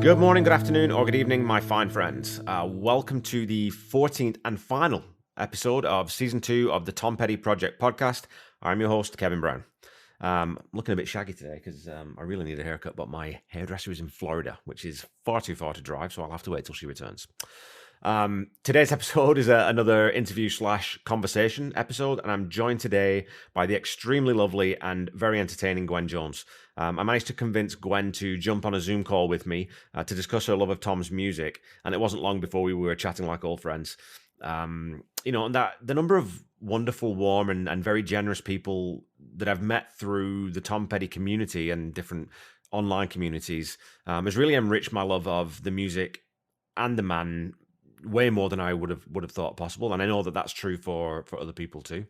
Good morning, good afternoon, or good evening, my fine friends. Welcome to the 14th and final episode of Season 2 of the Tom Petty Project podcast. I'm your host, Kevin Brown. I'm looking a bit shaggy today because I really need a haircut, but my hairdresser is in Florida, which is far too far to drive, so I'll have to wait till she returns. Today's episode is another interview / conversation episode, and I'm joined today by the extremely lovely and very entertaining Gwen Jones. I managed to convince Gwen to jump on a Zoom call with me to discuss her love of Tom's music, and it wasn't long before we were chatting like old friends. And that the number of wonderful, warm, and very generous people that I've met through the Tom Petty community and different online communities has really enriched my love of the music and the man way more than I would have thought possible, and I know that that's true for other people too.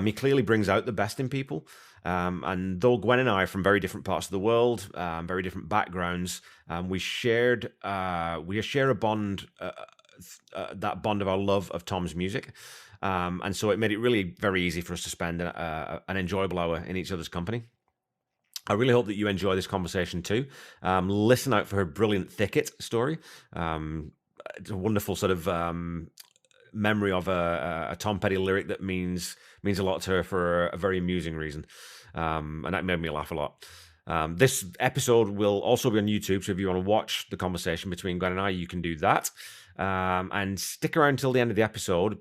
He clearly brings out the best in people, and though Gwen and I are from very different parts of the world, very different backgrounds, we share a bond, that bond of our love of Tom's music, and so it made it really very easy for us to spend an enjoyable hour in each other's company. I really hope that you enjoy this conversation too. Listen out for her brilliant Thicket story. It's a wonderful sort of memory of a Tom Petty lyric that means a lot to her for a very amusing reason, and that made me laugh a lot. This episode will also be on YouTube, so if you want to watch the conversation between Gwen and I, you can do that. And stick around till the end of the episode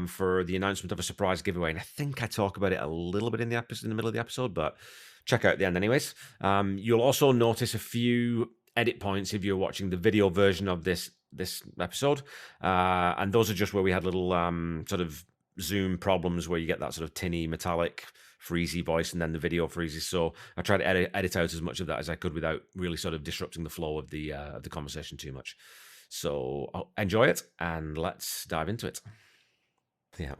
for the announcement of a surprise giveaway. And I think I talk about it a little bit in the middle of the episode, but check out the end anyways. You'll also notice a few edit points if you're watching the video version of this episode, and those are just where we had little sort of Zoom problems where you get that sort of tinny, metallic, freezy voice, and then the video freezes. So I tried to edit out as much of that as I could without really sort of disrupting the flow of the conversation too much. So enjoy it, and let's dive into it. Yeah.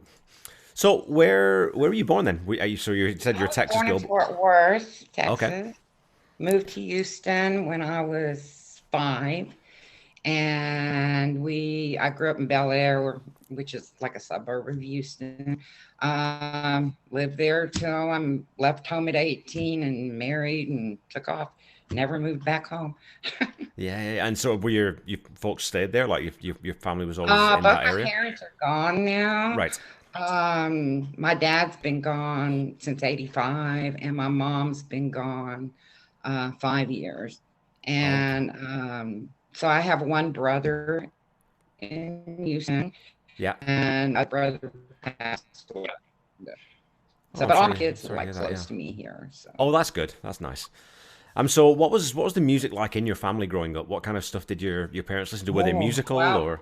So where were you born then? So you said you're a Texas born in girl. Fort Worth, Texas. Okay. Moved to Houston when I was 5, and I grew up in Bel Air, which is like a suburb of Houston. Lived there till I left home at 18 and married and took off. Never moved back home. Yeah. And so were your folks stayed there? Like your family was always in Both that my area? parents are gone now. Right. My dad's been gone since 85, and my mom's been gone 5 years. And so I have one brother in Houston. Yeah. And my brother passed away. So, Oh, but all sorry- my kids sorry are to like hear that, close yeah. to me here. So Oh, that's good. That's nice. So what was the music like in your family growing up? What kind of stuff did your parents listen to? Were they musical well, or?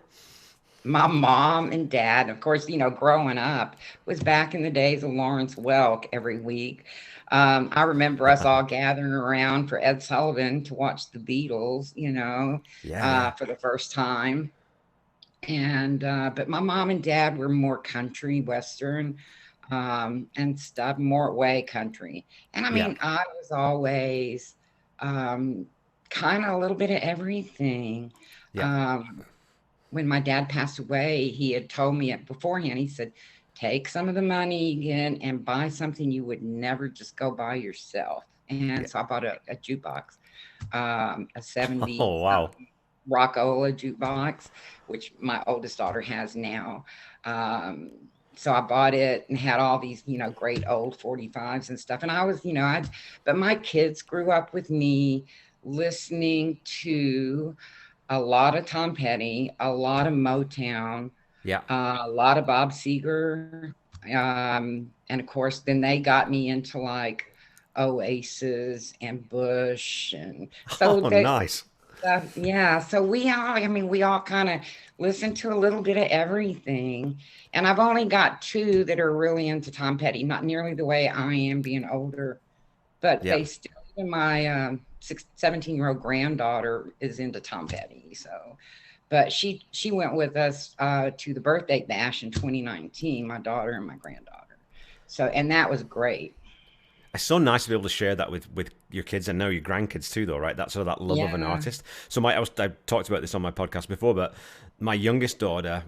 my mom and dad, of course, growing up was back in the days of Lawrence Welk every week. I remember us all gathering around for Ed Sullivan to watch the Beatles, Yeah. for the first time. And but my mom and dad were more country western and stuff, more way country. And I Yeah. mean, I was always kind of a little bit of everything. Yeah. Um, when my dad passed away, he had told me it beforehand. He said, take some of the money again and buy something you would never just go buy yourself. And Yeah. so I bought a jukebox, a 70s Oh, wow. Rockola jukebox, which my oldest daughter has now. So I bought it and had all these, great old 45s and stuff. And I was, but my kids grew up with me listening to a lot of Tom Petty, a lot of Motown, Yeah. a lot of Bob Seger. And of course, then they got me into like Oasis and Bush. And so Oh, they, nice. yeah, so we all kind of listen to a little bit of everything. And I've only got 2 that are really into Tom Petty, not nearly the way I am being older, but Yeah. they still, even my 17-year-old granddaughter is into Tom Petty. So, but she went with us to the birthday bash in 2019, my daughter and my granddaughter. So, and that was great. It's so nice to be able to share that with your kids and now your grandkids too, though, right? That sort of that love of an Yeah. artist. So I talked about this on my podcast before, but my youngest daughter,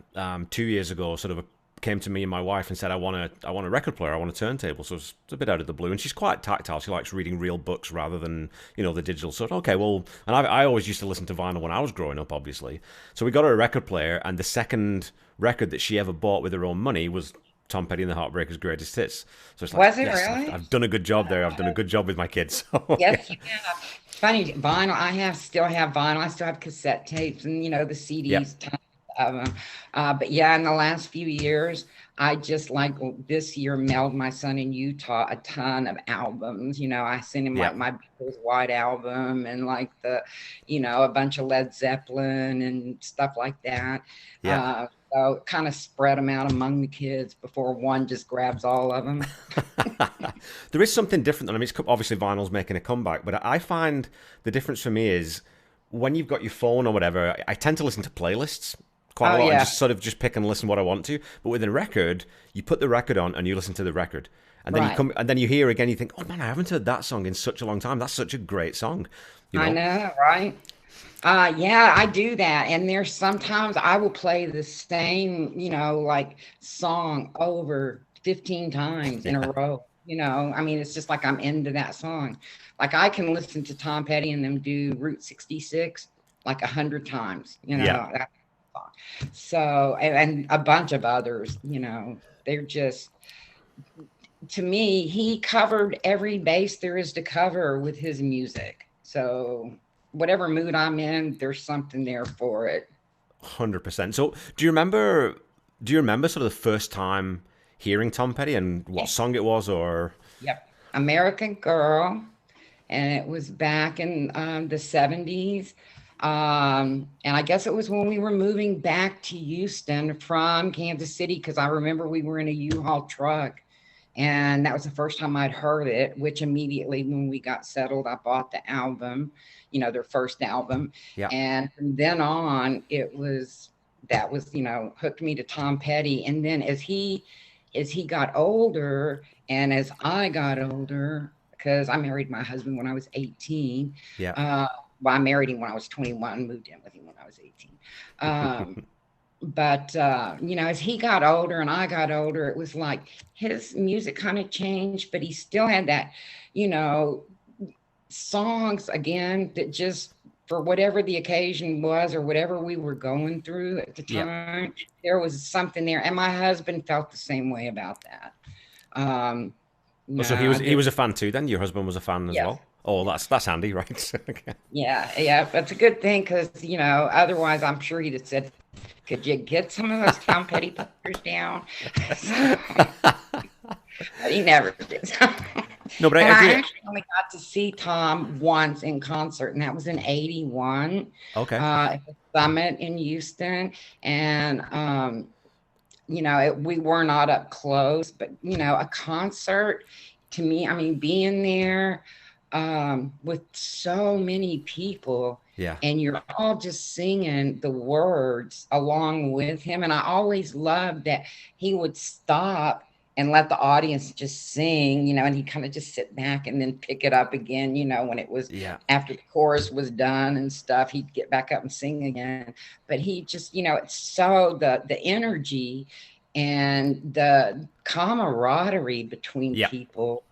2 years ago, sort of came to me and my wife and said, I want a record player, I want a turntable. So it's a bit out of the blue, and she's quite tactile. She likes reading real books rather than the digital sort. Okay, well, and I always used to listen to vinyl when I was growing up, obviously. So we got her a record player, and the second record that she ever bought with her own money was Tom Petty and the Heartbreakers' Greatest Hits. So it's like, Was it yes, really? I've done a good job there. I've done a good job with my kids. So, Yes, you have. Funny, vinyl. Still have vinyl. I still have cassette tapes and the yeah, CDs. Tons of them. But yeah, in the last few years, I just like this year mailed my son in Utah a ton of albums. I sent him yeah, like my Beatles White album and like a bunch of Led Zeppelin and stuff like that. yeah. So kind of spread them out among the kids before one just grabs all of them. There is something different. I mean, it's obviously vinyl's making a comeback, but I find the difference for me is when you've got your phone or whatever, I tend to listen to playlists quite a lot and Yeah, just sort of just pick and listen what I want to. But with a record, you put the record on and you listen to the record. And then you right. come and then you hear again, you think, oh man, I haven't heard that song in such a long time. That's such a great song, you I know? know, right? Yeah, I do that. And there's sometimes I will play the same, like song over 15 times in a Yeah. row. I mean, it's just like I'm into that song. Like I can listen to Tom Petty and them do Route 66 like 100 times, Yeah. that song. So, and a bunch of others, they're just, to me, he covered every base there is to cover with his music. So, whatever mood I'm in, there's something there for it. 100%. So do you remember sort of the first time hearing Tom Petty and Yeah. what song it was or Yep. American Girl. And it was back in the 70s. And I guess it was when we were moving back to Houston from Kansas City, because I remember we were in a U-Haul truck. And that was the first time I'd heard it, which immediately when we got settled, I bought the album, their first album. yeah. And from then on, that was, hooked me to Tom Petty. And then as he got older and as I got older, because I married my husband when I was 18. Yeah. Well, I married him when I was 21, moved in with him when I was 18. Um, but as he got older and I got older, it was like his music kind of changed, but he still had that, you know, songs again that just for whatever the occasion was or whatever we were going through at the Yeah. time, there was something there. And my husband felt the same way about that. Um, Oh, so he was he was a fan too then? Your husband was a fan as yes. well? Oh, that's handy, right? Okay. Yeah, that's a good thing because otherwise I'm sure he'd have said, "Could you get some of those Tom Petty pictures down?" But he never did. No, but And I I do. actually only got to see Tom once in concert, and that was in '81 Okay. at the Summit in Houston. And we were not up close, but a concert to me, I mean, being there with so many people Yeah. and you're all just singing the words along with him. And I always loved that he would stop and let the audience just sing, and he'd kind of just sit back and then pick it up again, when it was Yeah. after the chorus was done and stuff, he'd get back up and sing again. But he just, it's so the energy and the camaraderie between Yeah. people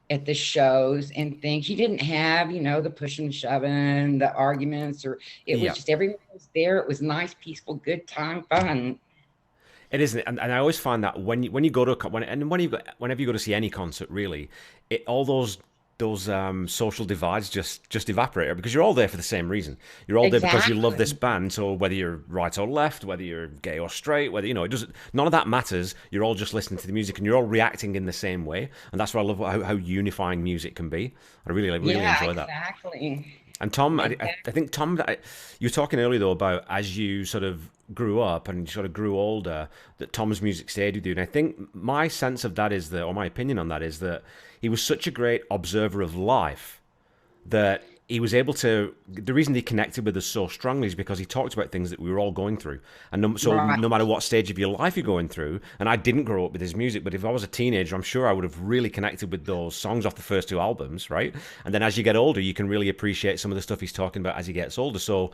at the shows and things. You didn't have, the pushing and shoving, the arguments, or it was Yeah. just everyone was there. It was nice, peaceful, good time, fun. It isn't, and I always find that when you go to whenever you go to see any concert, really, all those social divides just evaporate because you're all there for the same reason. You're all there because you love this Exactly. band. So whether you're right or left, whether you're gay or straight, whether it doesn't, none of that matters. You're all just listening to the music and you're all reacting in the same way, and that's what I love how unifying music can be. I really Yeah, enjoy that. exactly. And Tom, I Exactly. think Tom, you were talking earlier though about as you sort of grew up and sort of grew older, that Tom's music stayed with you. And I think my sense of that is that, or my opinion on that is that he was such a great observer of life that he was able to. The reason he connected with us so strongly is because he talked about things that we were all going through, and so Right. no matter what stage of your life you're going through. And I didn't grow up with his music, but if I was a teenager, I'm sure I would have really connected with those songs off the first two albums, right? And then as you get older, you can really appreciate some of the stuff he's talking about as he gets older. So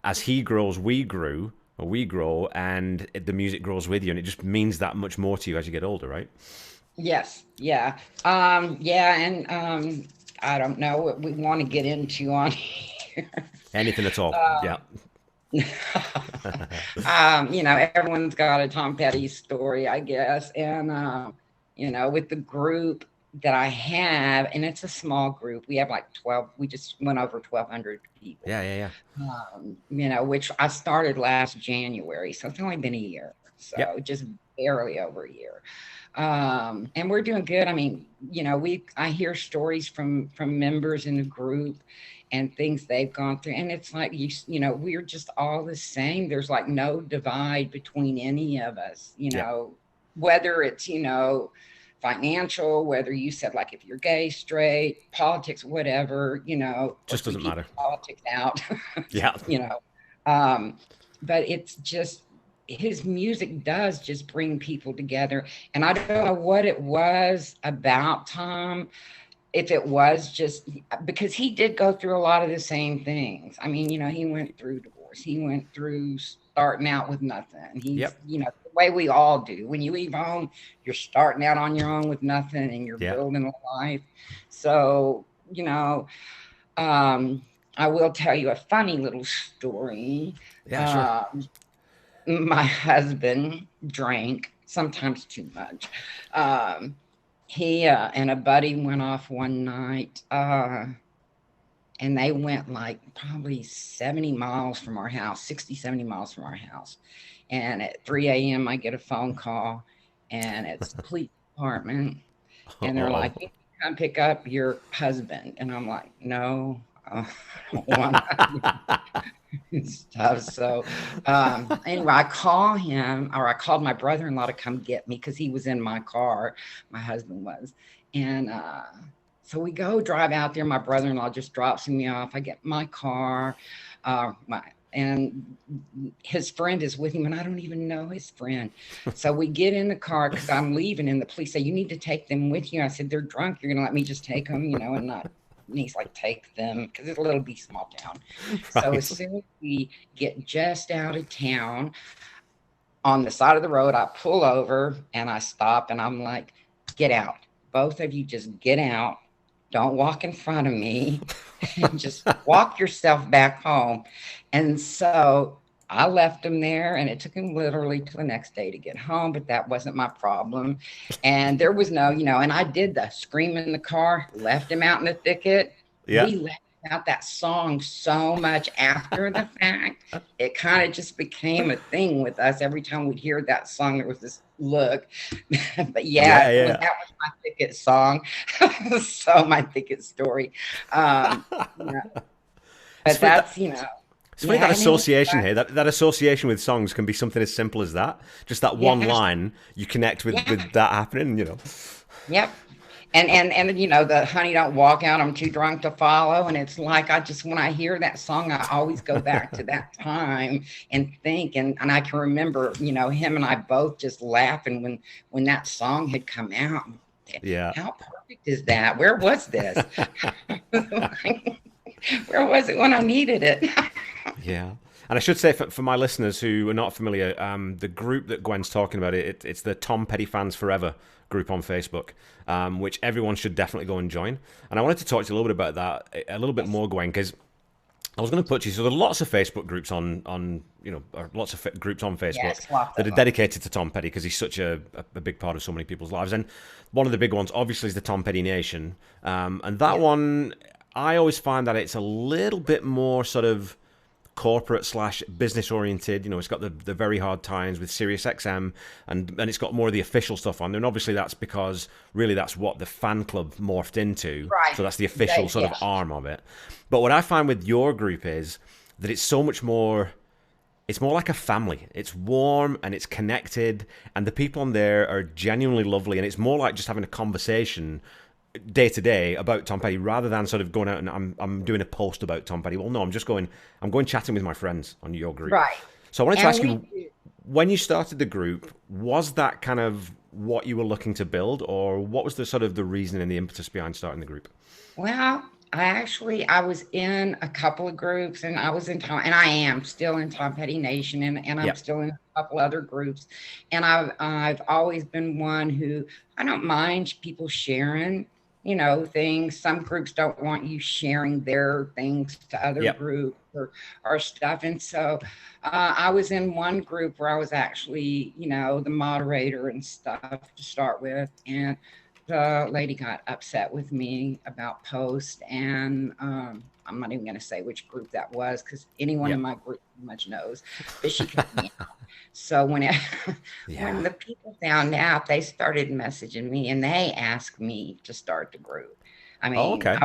as he grows, we grew. we grow, and the music grows with you, and it just means that much more to you as you get older, right? Yes, yeah. Yeah, and I don't know what we want to get into on here. Anything at all. Yeah. Everyone's got a Tom Petty story, I guess. And with the group that I have, and it's a small group. We have like 12, we just went over 1,200 people. Yeah, yeah, yeah. Which I started last January, so it's only been a year. Yep. So just barely over a year. And we're doing good. I mean, I hear stories from members in the group and things they've gone through, and it's like we're just all the same. There's like no divide between any of us, Yep. whether it's financial, whether you said like if you're gay, straight, politics, whatever, Just doesn't matter. politics out. Yeah. But it's just his music does just bring people together. And I don't know what it was about Tom, if it was just because he did go through a lot of the same things. I mean, he went through divorce, he went through starting out with nothing. He's, the way we all do. When you leave home, you're starting out on your own with nothing, and you're building a life. So, I will tell you a funny little story. Yeah, sure. My husband drank, sometimes too much. He and a buddy went off one night, and they went like probably 70 miles from our house, 60, 70 miles from our house. And at 3 a.m., I get a phone call, and it's the police department. And they're like, "You come pick up your husband." And I'm like, "No, I don't want to." Stuff. So anyway, I called my brother-in-law to come get me because he was in my car. My husband was. And so we go drive out there. My brother-in-law just drops me off. I get my car. And his friend is with him, and I don't even know his friend. So we get in the car because I'm leaving, and the police say, "You need to take them with you." I said, "They're drunk. You're going to let me just take them, and not." And he's like, "Take them," because it's a little bitty small town. Right. So as soon as we get just out of town, on the side of the road, I pull over and I stop, and I'm like, "Get out. Both of you just get out. Don't walk in front of me. And just walk yourself back home." And so I left him there, and it took him literally till the next day to get home, but that wasn't my problem. And there was no, and I did the scream in the car, left him out in the thicket. Yeah. We left out that song so much after the fact. It kind of just became a thing with us. Every time we'd hear that song, there was this look. But that was my thicket song. So my thicket story. But that's, It's funny that association here, that association with songs can be something as simple as that. Just that one line, you connect with that happening, Yep. And the "Honey, Don't Walk Out, I'm Too Drunk to Follow." And it's like, when I hear that song, I always go back to that time and think, and I can remember, him and I both just laughing when that song had come out. Yeah. How perfect is that? Where was this? Where was it when I needed it? Yeah. And I should say, for my listeners who are not familiar, the group that Gwen's talking about, it's the Tom Petty Fans Forever group on Facebook, which everyone should definitely go and join. And I wanted to talk to you a little bit about that, a little bit more, Gwen, because I was going to put you, so there are lots of Facebook groups lots of groups on Facebook that are dedicated to Tom Petty because he's such a big part of so many people's lives. And one of the big ones, obviously, is the Tom Petty Nation. And that one, I always find that it's a little bit more sort of corporate / business oriented. It's got the very hard times with Sirius XM, and it's got more of the official stuff on there. And obviously that's because really that's what the fan club morphed into. Right. So that's the official sort of arm of it. But what I find with your group is that it's so much more, it's more like a family. It's warm and it's connected, and the people on there are genuinely lovely, and it's more like just having a conversation day to day about Tom Petty, rather than sort of going out and I'm doing a post about Tom Petty. Well, no, I'm going chatting with my friends on your group. Right. So I wanted to ask you, when you started the group, was that kind of what you were looking to build, or what was the sort of the reason and the impetus behind starting the group? Well, I was in a couple of groups, and I was in Tom, and I am still in Tom Petty Nation, and I'm Yep. still in a couple other groups. And I've always been one who, I don't mind people sharing, things. Some groups don't want you sharing their things to other Yep. groups or stuff. And so I was in one group where I was actually, the moderator and stuff to start with. And the lady got upset with me about post, and I'm not even going to say which group that was because anyone in Yep. my group pretty much knows, but she kicked me out. So when it, when Yeah. the people found out, they started messaging me and they asked me to start the group. I Oh, mean, okay.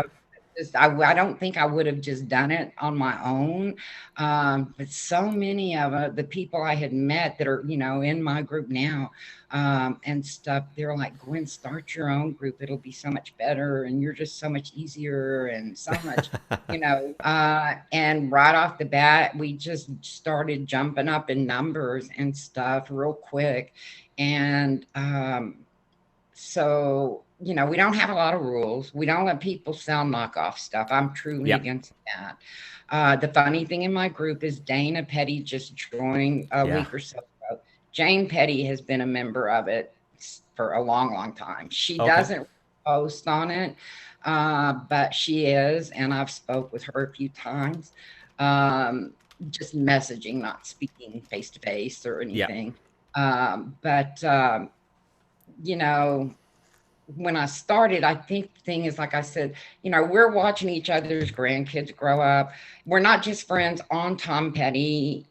I don't think I would have just done it on my own. But so many of the people I had met that are, in my group now, and stuff, they're like, Gwen, start your own group. It'll be so much better. And you're just so much easier and so much, and right off the bat, we just started jumping up in numbers and stuff real quick. And, so, we don't have a lot of rules. We don't let people sell knockoff stuff. I'm truly Yep. against that. The funny thing in my group is Dana Petty just joined a Yeah. week or so ago. Jane Petty has been a member of it for a long, long time. She Okay. doesn't post on it, but she is, and I've spoke with her a few times, um, just messaging, not speaking face to face or Yep. anything. But you know, when I started, I think the thing is, like I said, we're watching each other's grandkids grow up. We're not just friends on Tom Petty,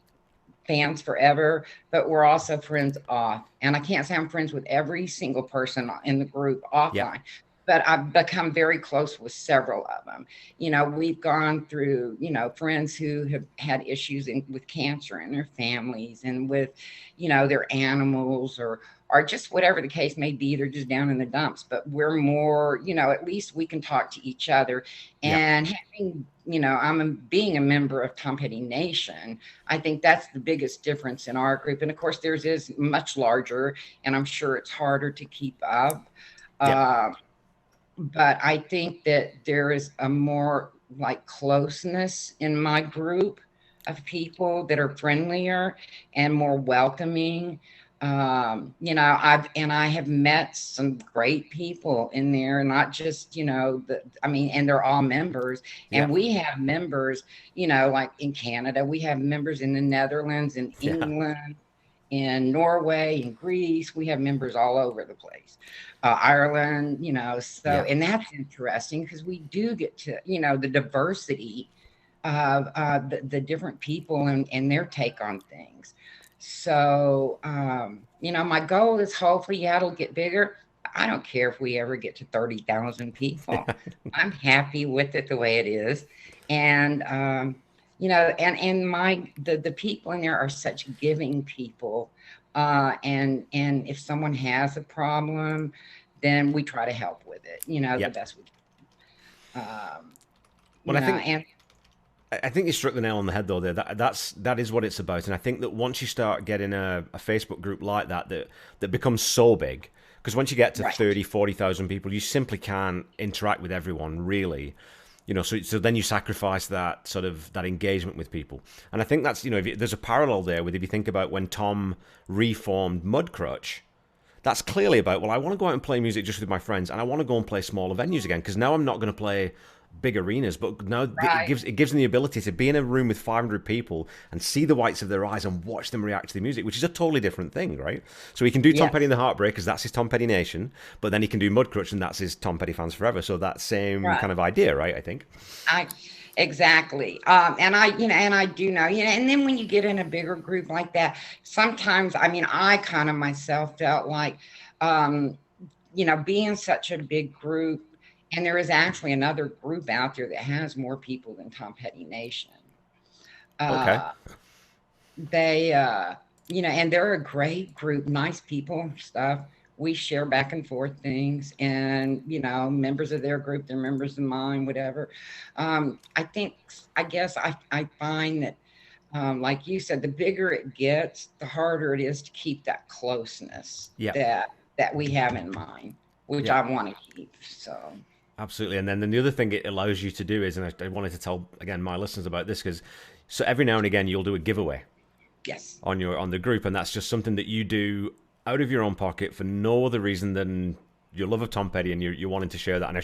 fans forever, but we're also friends off. And I can't say I'm friends with every single person in the group Yep. offline, but I've become very close with several of them. We've gone through, friends who have had issues with cancer in their families and with, their animals or just whatever the case may be, they're just down in the dumps. But we're more, at least we can talk to each other. Yep. And having, being a member of Tom Petty Nation, I think that's the biggest difference in our group. And of course, theirs is much larger, and I'm sure it's harder to keep up. Yep. Uh, but I think that there is a more like closeness in my group of people that are friendlier and more welcoming. I have met some great people in there, not just, and they're all members. And Yep. we have members, like in Canada, we have members in the Netherlands, in Yeah. England, in Norway, in Greece. We have members all over the place. Ireland, so, Yep. and that's interesting because we do get to, the diversity of the different people and their take on things. So, my goal is hopefully, yeah, it'll get bigger. I don't care if we ever get to 30,000 people. I'm happy with it the way it is. And, and the people in there are such giving people. And if someone has a problem, then we try to help with it, the Yep. best we can. Well, And I think you struck the nail on the head though. There, that is what it's about, and I think that once you start getting a Facebook group like that becomes so big, because once you get to right, 30, 40,000 people, you simply can't interact with everyone really. So then you sacrifice that sort of that engagement with people, and I think that's there's a parallel there with if you think about when Tom reformed Mudcrutch. That's clearly about, well, I want to go out and play music just with my friends, and I want to go and play smaller venues again, because now I'm not going to play big arenas, but now right, it gives them the ability to be in a room with 500 people and see the whites of their eyes and watch them react to the music, which is a totally different thing, right? So he can do Tom Petty yes, and the Heartbreakers, that's his Tom Petty Nation, but then he can do Mudcrutch, and that's his Tom Petty Fans Forever. So that same right. kind of idea, right? I think. I exactly. And I do know, and then when you get in a bigger group like that, sometimes, I kind of myself felt like, um, being such a big group, and there is actually another group out there that has more people than Tom Petty Nation. Okay. Uh, they, and they're a great group, nice people, stuff. We share back and forth things, and members of their group, they're members of mine, whatever. I guess I find that, like you said, the bigger it gets, the harder it is to keep that closeness Yeah. that we have in mind, which Yeah. I want to keep. So Absolutely. And then the other thing it allows you to do is, and I wanted to tell again my listeners about this because so every now and again you'll do a giveaway Yes. on the group, and that's just something that you do out of your own pocket for no other reason than your love of Tom Petty and you're wanting to share that. And I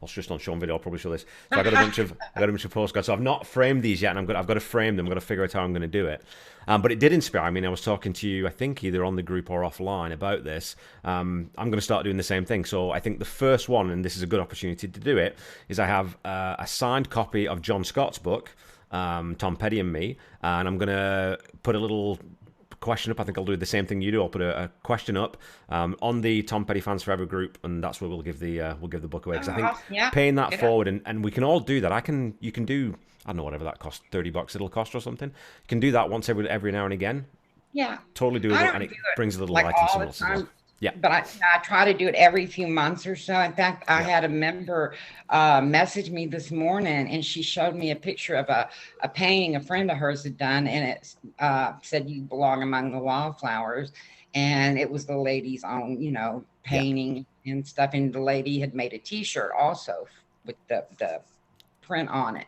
was just on show video. I'll probably show this. So I got a bunch of postcards. So I've not framed these yet, and I've got to frame them. I've got to figure out how I'm going to do it. But it did inspire. I mean, I was talking to you, I think either on the group or offline about this. I'm going to start doing the same thing. So I think the first one, and this is a good opportunity to do it, is I have a signed copy of John Scott's book, Tom Petty and Me, and I'm going to put a little question up. I think I'll do the same thing you do. I'll put a question up on the Tom Petty Fans Forever group, and that's where we'll give the book away. Because I think paying that forward, and we can all do that. You can do, I don't know, whatever that costs, $30 it'll cost or something. You can do that once every now and again. Yeah. Totally doable, and it brings a little light into someone else's life. Yeah. But I try to do it every few months or so. In fact, I had a member message me this morning, and she showed me a picture of a painting a friend of hers had done, and it said, "You belong among the wildflowers." And it was the lady's own, painting and stuff. And the lady had made a T-shirt also with the print on it.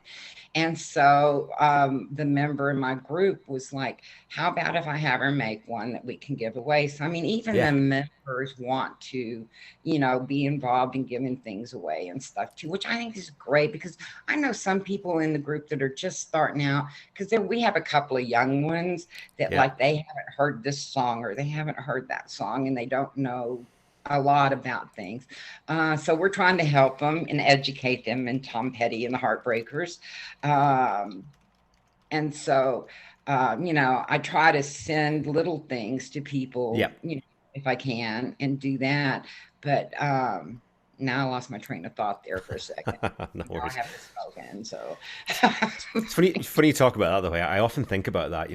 And so the member in my group was like, how about if I have her make one that we can give away? So, I mean, even the members want to, be involved in giving things away and stuff too, which I think is great because I know some people in the group that are just starting out because we have a couple of young ones that like they haven't heard this song or they haven't heard that song and they don't know a lot about things. So we're trying to help them and educate them in Tom Petty and the Heartbreakers. And so, I try to send little things to people, if I can and do that. But now I lost my train of thought there for a second. No worries. I have to smoke in, so. It's funny you talk about that the way. I often think about that,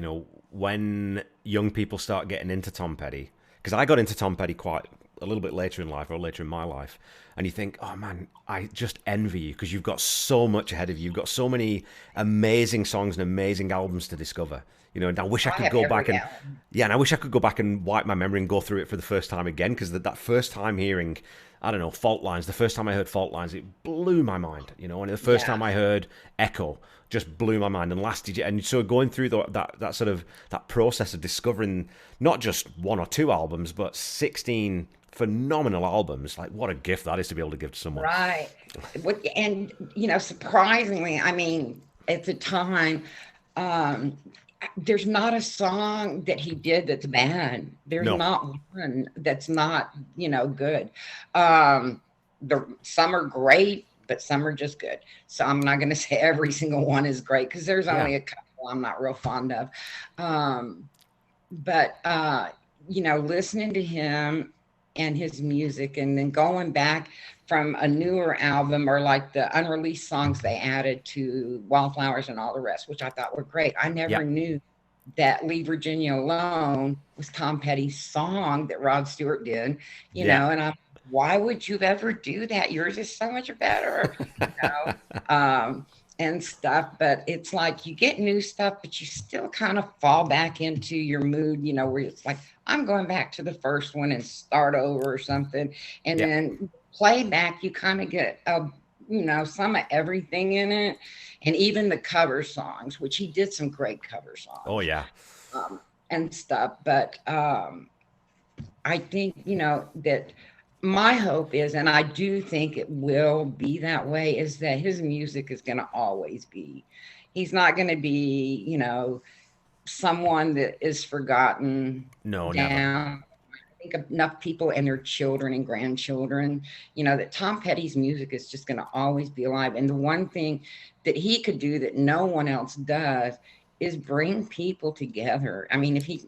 when young people start getting into Tom Petty, because I got into Tom Petty quite a little bit later in life or later in my life, and you think, oh man, I just envy you because you've got so much ahead of you. You've got so many amazing songs and amazing albums to discover. And I wish I could go back and I wish I could go back and wipe my memory and go through it for the first time again, because that first time hearing, I don't know, Fault Lines, the first time I heard Fault Lines, it blew my mind, and the first time I heard Echo just blew my mind and lasted. And so going through that sort of that process of discovering not just one or two albums, but 16 phenomenal albums, like what a gift that is to be able to give to someone. Right. And, surprisingly, I mean, at the time, there's not a song that he did that's bad. There's not one that's not, good. Some are great, but some are just good. So I'm not going to say every single one is great because there's only a couple I'm not real fond of. But listening to him and his music and then going back from a newer album or like the unreleased songs they added to Wildflowers and all the rest, which I thought were great. I never knew that Leave Virginia Alone was Tom Petty's song that Rod Stewart did, and why would you ever do that? Yours is so much better, and stuff. But it's like you get new stuff, but you still kind of fall back into your mood, where it's like, I'm going back to the first one and start over or something. And then playback, you kind of get some of everything in it. And even the cover songs, which he did some great cover songs. Oh, yeah. And stuff. But I think, that my hope is, and I do think it will be that way, is that his music is going to always be. He's not going to be, someone that is forgotten. No, down. never. I think enough people and their children and grandchildren, that Tom Petty's music is just going to always be alive. And the one thing that he could do that no one else does is bring people together. I mean, if he,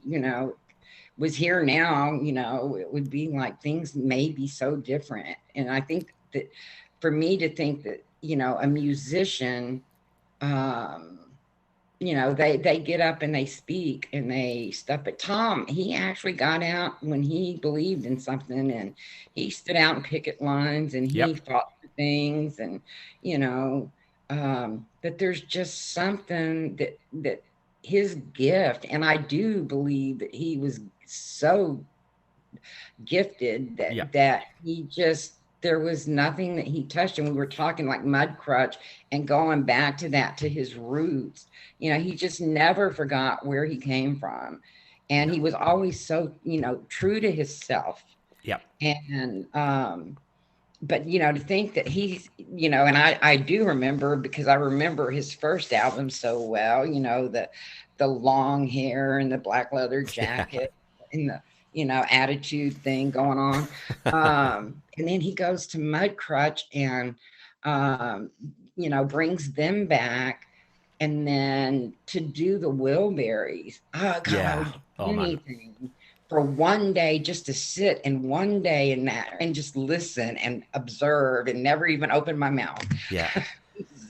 was here now, it would be like things may be so different. And I think that for me to think that, a musician, they get up and they speak and they stuff. But Tom, he actually got out when he believed in something, and he stood out in picket lines and he fought for things. And, that there's just something that his gift, and I do believe that he was so gifted that he just there was nothing that he touched. And we were talking like Mudcrutch and going back to that, to his roots. He just never forgot where he came from. And he was always so, true to himself. Yep. And, but to think that he's, and I do remember, because I remember his first album so well, the long hair and the black leather jacket and the, attitude thing going on. And then he goes to Mudcrutch and, brings them back. And then to do the Wilburys, oh God, I would do anything for one day, just to sit and one day in that and just listen and observe and never even open my mouth. Yeah.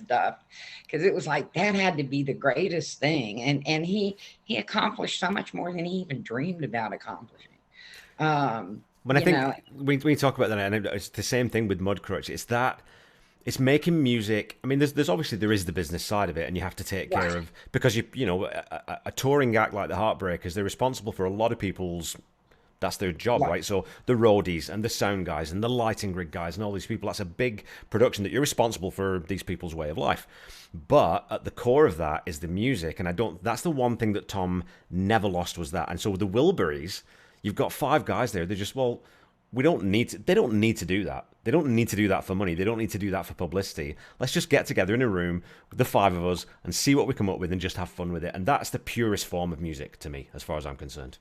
Stuff. Because it was like, that had to be the greatest thing. And he accomplished so much more than he even dreamed about accomplishing. When I think we talk about that, and it's the same thing with Mudcrutch. It's making music. I mean, there's obviously there is the business side of it, and you have to take care of, because a touring act like the Heartbreakers, they're responsible for a lot of people's. That's their job, right? So the roadies and the sound guys and the lighting rig guys and all these people, that's a big production that you're responsible for these people's way of life. But at the core of that is the music, and that's the one thing that Tom never lost, was that. And so with the Wilburys, you've got 5 guys there. They're just, well, they don't need to do that. They don't need to do that for money. They don't need to do that for publicity. Let's just get together in a room with the 5 of us and see what we come up with and just have fun with it. And that's the purest form of music to me, as far as I'm concerned.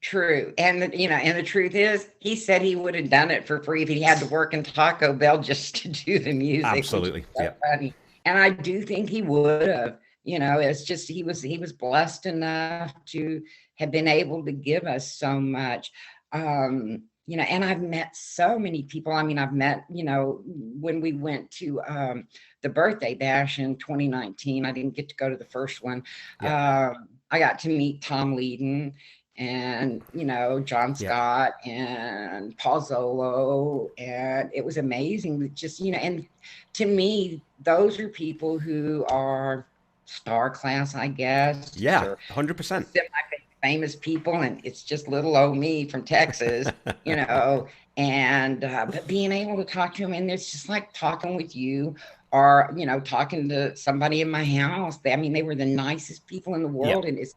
True. And the truth is, he said he would have done it for free if he had to work in Taco Bell just to do the music. Absolutely. So funny. And I do think he would have. It's just he was blessed enough to have been able to give us so much. And I've met so many people. I mean, I've met, when we went to the birthday bash in 2019, I didn't get to go to the first one. Yeah. I got to meet Tom Leeden and, John Scott and Paul Zolo. And it was amazing. Just, and to me, those are people who are star class, I guess. Yeah, 100%. Famous people, and it's just little old me from Texas, and but being able to talk to him, and it's just like talking with you, or talking to somebody in my house. They were the nicest people in the world. Yep. And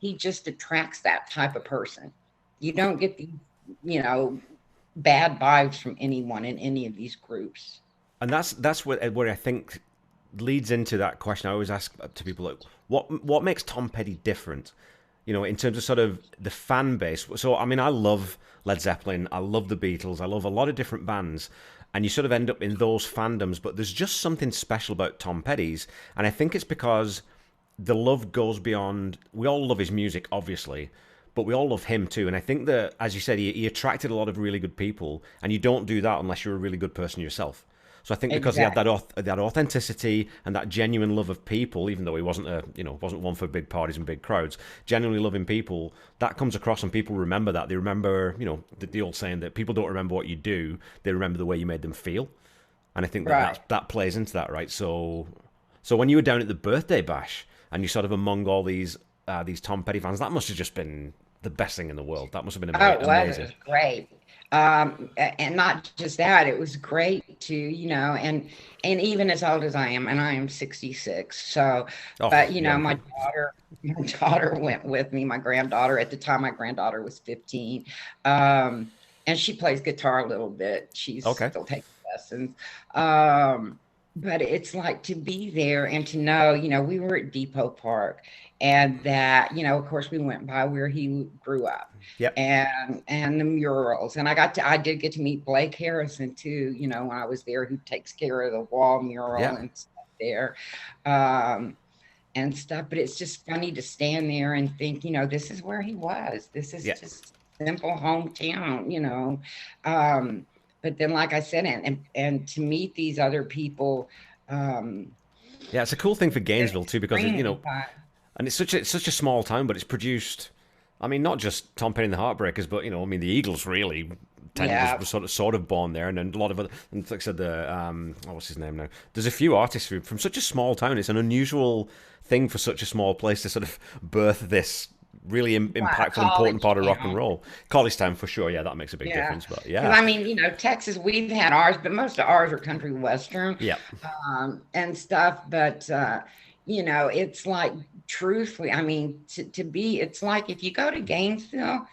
he just attracts that type of person. You don't get the bad vibes from anyone in any of these groups. And that's what I think leads into that question I always ask to people, like, what makes Tom Petty different? In terms of sort of the fan base. So, I love Led Zeppelin. I love the Beatles. I love a lot of different bands. And you sort of end up in those fandoms. But there's just something special about Tom Petty's. And I think it's because the love goes beyond... We all love his music, obviously. But we all love him, too. And I think that, as you said, he attracted a lot of really good people. And you don't do that unless you're a really good person yourself. So I think because he had that authenticity and that genuine love of people, even though he wasn't one for big parties and big crowds, genuinely loving people, that comes across, and people remember that. They remember, the old saying that people don't remember what you do, they remember the way you made them feel. And I think that plays into that, right? So when you were down at the birthday bash and you're sort of among all these Tom Petty fans, that must have just been the best thing in the world. That must have been amazing. It was great. And not just that, it was great too, and even as old as I am, and I am 66. So, but my daughter went with me, my granddaughter. At the time, my granddaughter was 15. And she plays guitar a little bit. She's still taking lessons. But it's like to be there and to know, we were at Depot Park, and that, of course, we went by where he grew up. Yep. And the murals. And I did get to meet Blake Harrison too, when I was there, who takes care of the wall mural and stuff there. And stuff. But it's just funny to stand there and think, this is where he was. This is just simple hometown, But then, like I said, and to meet these other people. It's a cool thing for Gainesville too, because and it's such a small town, but it's produced. Not just Tom Petty and the Heartbreakers, but the Eagles really. Was sort of born there, and then a lot of other. And like I said, what's his name now? There's a few artists from such a small town. It's an unusual thing for such a small place to sort of birth this really Right, impactful, important college part of rock and town. roll. College town for sure. Yeah, that makes a big Yeah, difference. But because yeah, I mean, Texas, we've had ours, but most of ours are country western, yeah, and stuff. But it's like, truthfully, I mean, it's like if you go to Gainesville,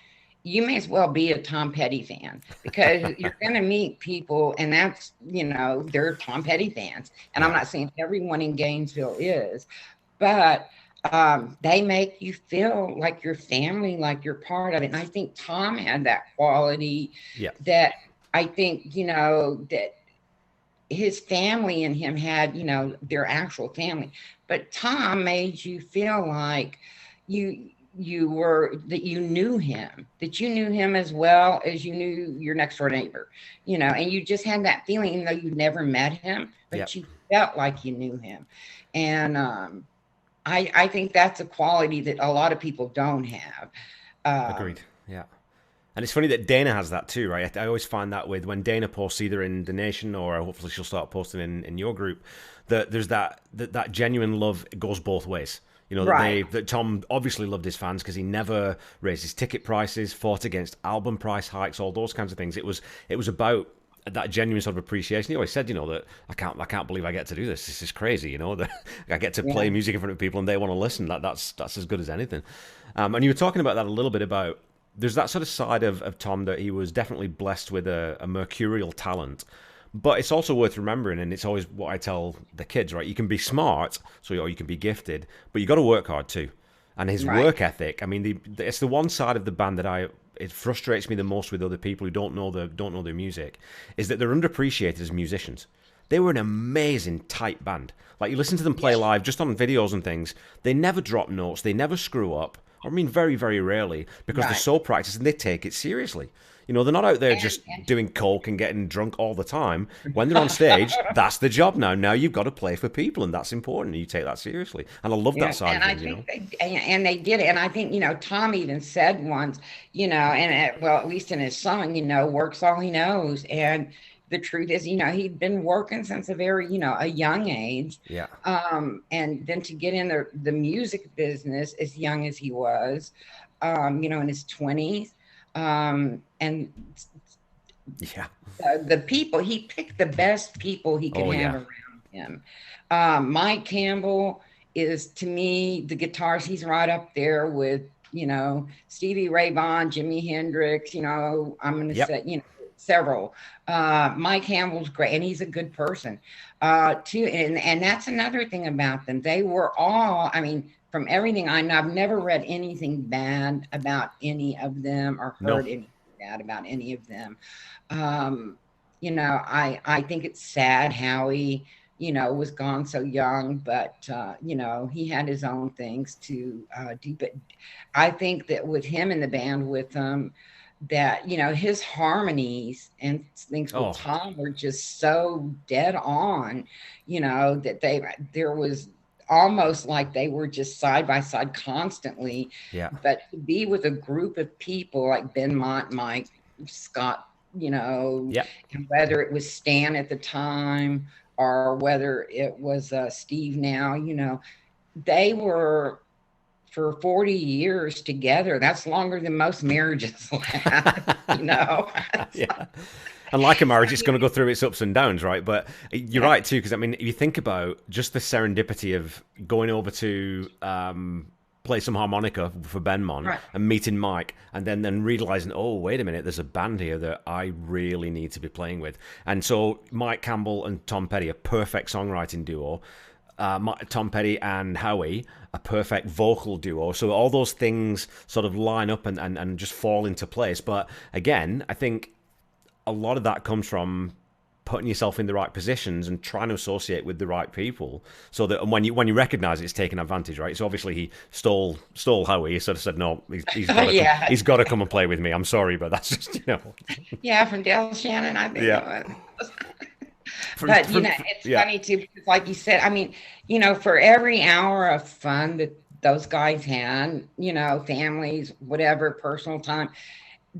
you may as well be a Tom Petty fan because you're going to meet people, and they're Tom Petty fans. And I'm yeah, not saying everyone in Gainesville is, but they make you feel like your family, like you're part of it. And I think Tom had that quality yeah. that I think, that his family and him had, their actual family. But Tom made you feel like you knew him, that you knew him as well as you knew your next door neighbor, and you just had that feeling, even though you never met him, Yeah. but you felt like you knew him. And I think that's a quality that a lot of people don't have. Agreed. Um, Yeah. And it's funny that Dana has that too, right? I always find that with when Dana posts either in the Nation or hopefully she'll start posting in your group, that there's that genuine love goes both ways. right. That Tom obviously loved his fans because he never raised his ticket prices, fought against album price hikes, all those kinds of things. It was about that genuine sort of appreciation. He always said, that I can't believe I get to do this. This is crazy, that I get to play Yeah. music in front of people and they want to listen. That's as good as anything. And you were talking about that a little bit about there's that sort of side of Tom that he was definitely blessed with a mercurial talent. But it's also worth remembering, and it's always what I tell the kids, right? You can be smart, or you can be gifted, but you got to work hard too. And his Right. work ethic, I mean, it's the one side of the band that it frustrates me the most with other people who don't know their music, is that they're underappreciated as musicians. They were an amazing tight band. Like you listen to them play Yeah. live, just on videos and things, they never drop notes, they never screw up. I mean, very, very rarely, because they're Right. so practiced and they take it seriously. They're not out there And, just doing coke and getting drunk all the time. When they're on stage, that's the job now. Now you've got to play for people, and that's important. And you take that seriously. And I love that yeah, side of and I things. think they did it. And I think, Tom even said once, well, at least in his song, works all he knows. And the truth is, he'd been working since a very, a young age. Yeah. And then to get in the music business as young as he was, in his 20s. And Yeah. the people, he picked the best people he could Oh, have yeah. around him. Mike Campbell is, to me, the guitars, he's right up there with, Stevie Ray Vaughan, Jimi Hendrix, I'm going to Yep. say, several. Mike Campbell's great, and he's a good person, too. And that's another thing about them. They were all, I mean, from everything I know, I've never read anything bad about any of them or No. heard anything bad about any of them. Um, I think it's sad Howie, was gone so young, but he had his own things to do. But I think that with him in the band with him, that his harmonies and things with Oh, Tom were just so dead on, that there was almost like they were just side by side constantly. yeah. But to be with a group of people like Ben Mott, Mike, Scott, Yep. and whether it was Stan at the time or whether it was Steve now, they were for 40 years together. That's longer than most marriages last, you know. Yeah. And like a marriage, it's going to go through its ups and downs, right? But you're Yeah, right too, because I mean, if you think about just the serendipity of going over to play some harmonica for Benmont right. and meeting Mike, and then realizing, oh, wait a minute, there's a band here that I really need to be playing with. And so Mike Campbell and Tom Petty, a perfect songwriting duo. Tom Petty and Howie, a perfect vocal duo. So all those things sort of line up and just fall into place. But again, I think a lot of that comes from putting yourself in the right positions and trying to associate with the right people, so that when you recognize it's taking advantage, right? So obviously he stole Howie. He sort of said, no, Yeah, he's got to come and play with me. I'm sorry, but that's just yeah, from Dale Shannon, I think it yeah. was. From, But from, it's yeah, funny too, because like you said, I mean, for every hour of fun that those guys had, families, whatever, personal time,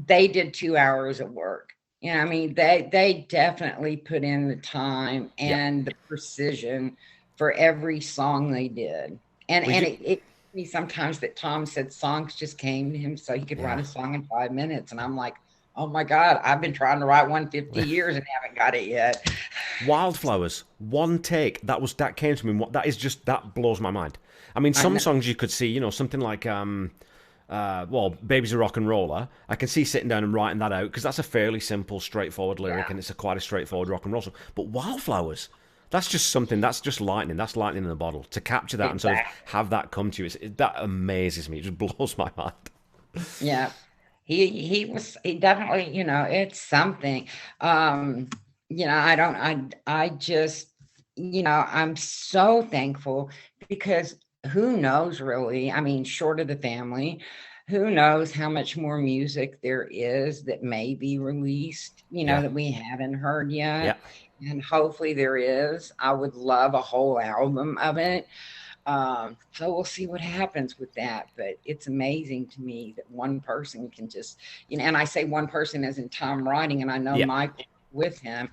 they did 2 hours of work. I mean, they definitely put in the time yeah. and the precision for every song they did. And We and do, it me sometimes that Tom said songs just came to him so he could write Yeah. a song in 5 minutes. And I'm like, oh my God, I've been trying to write one 50 years and haven't got it yet. Wildflowers, one take. That came to me. That is just that blows my mind. I mean, I some know. songs you could see, something like well, "Baby's a Rock and Roller." I can see sitting down and writing that out because that's a fairly simple, straightforward lyric, Yeah, and it's quite a straightforward rock and roll song. But Wildflowers, that's just something. That's just lightning. That's lightning in a bottle. To capture that and sort of exactly. have that come to you, that amazes me. It just blows my mind. Yeah. He definitely, it's something. Um, I don't I just, I'm so thankful because who knows really? I mean, short of the family, who knows how much more music there is that may be released, Yeah, that we haven't heard yeah. yet. And hopefully there is. I would love a whole album of it. So we'll see what happens with that. But it's amazing to me that one person can just, and I say one person as in Tom writing, and I know Yeah, Mike with him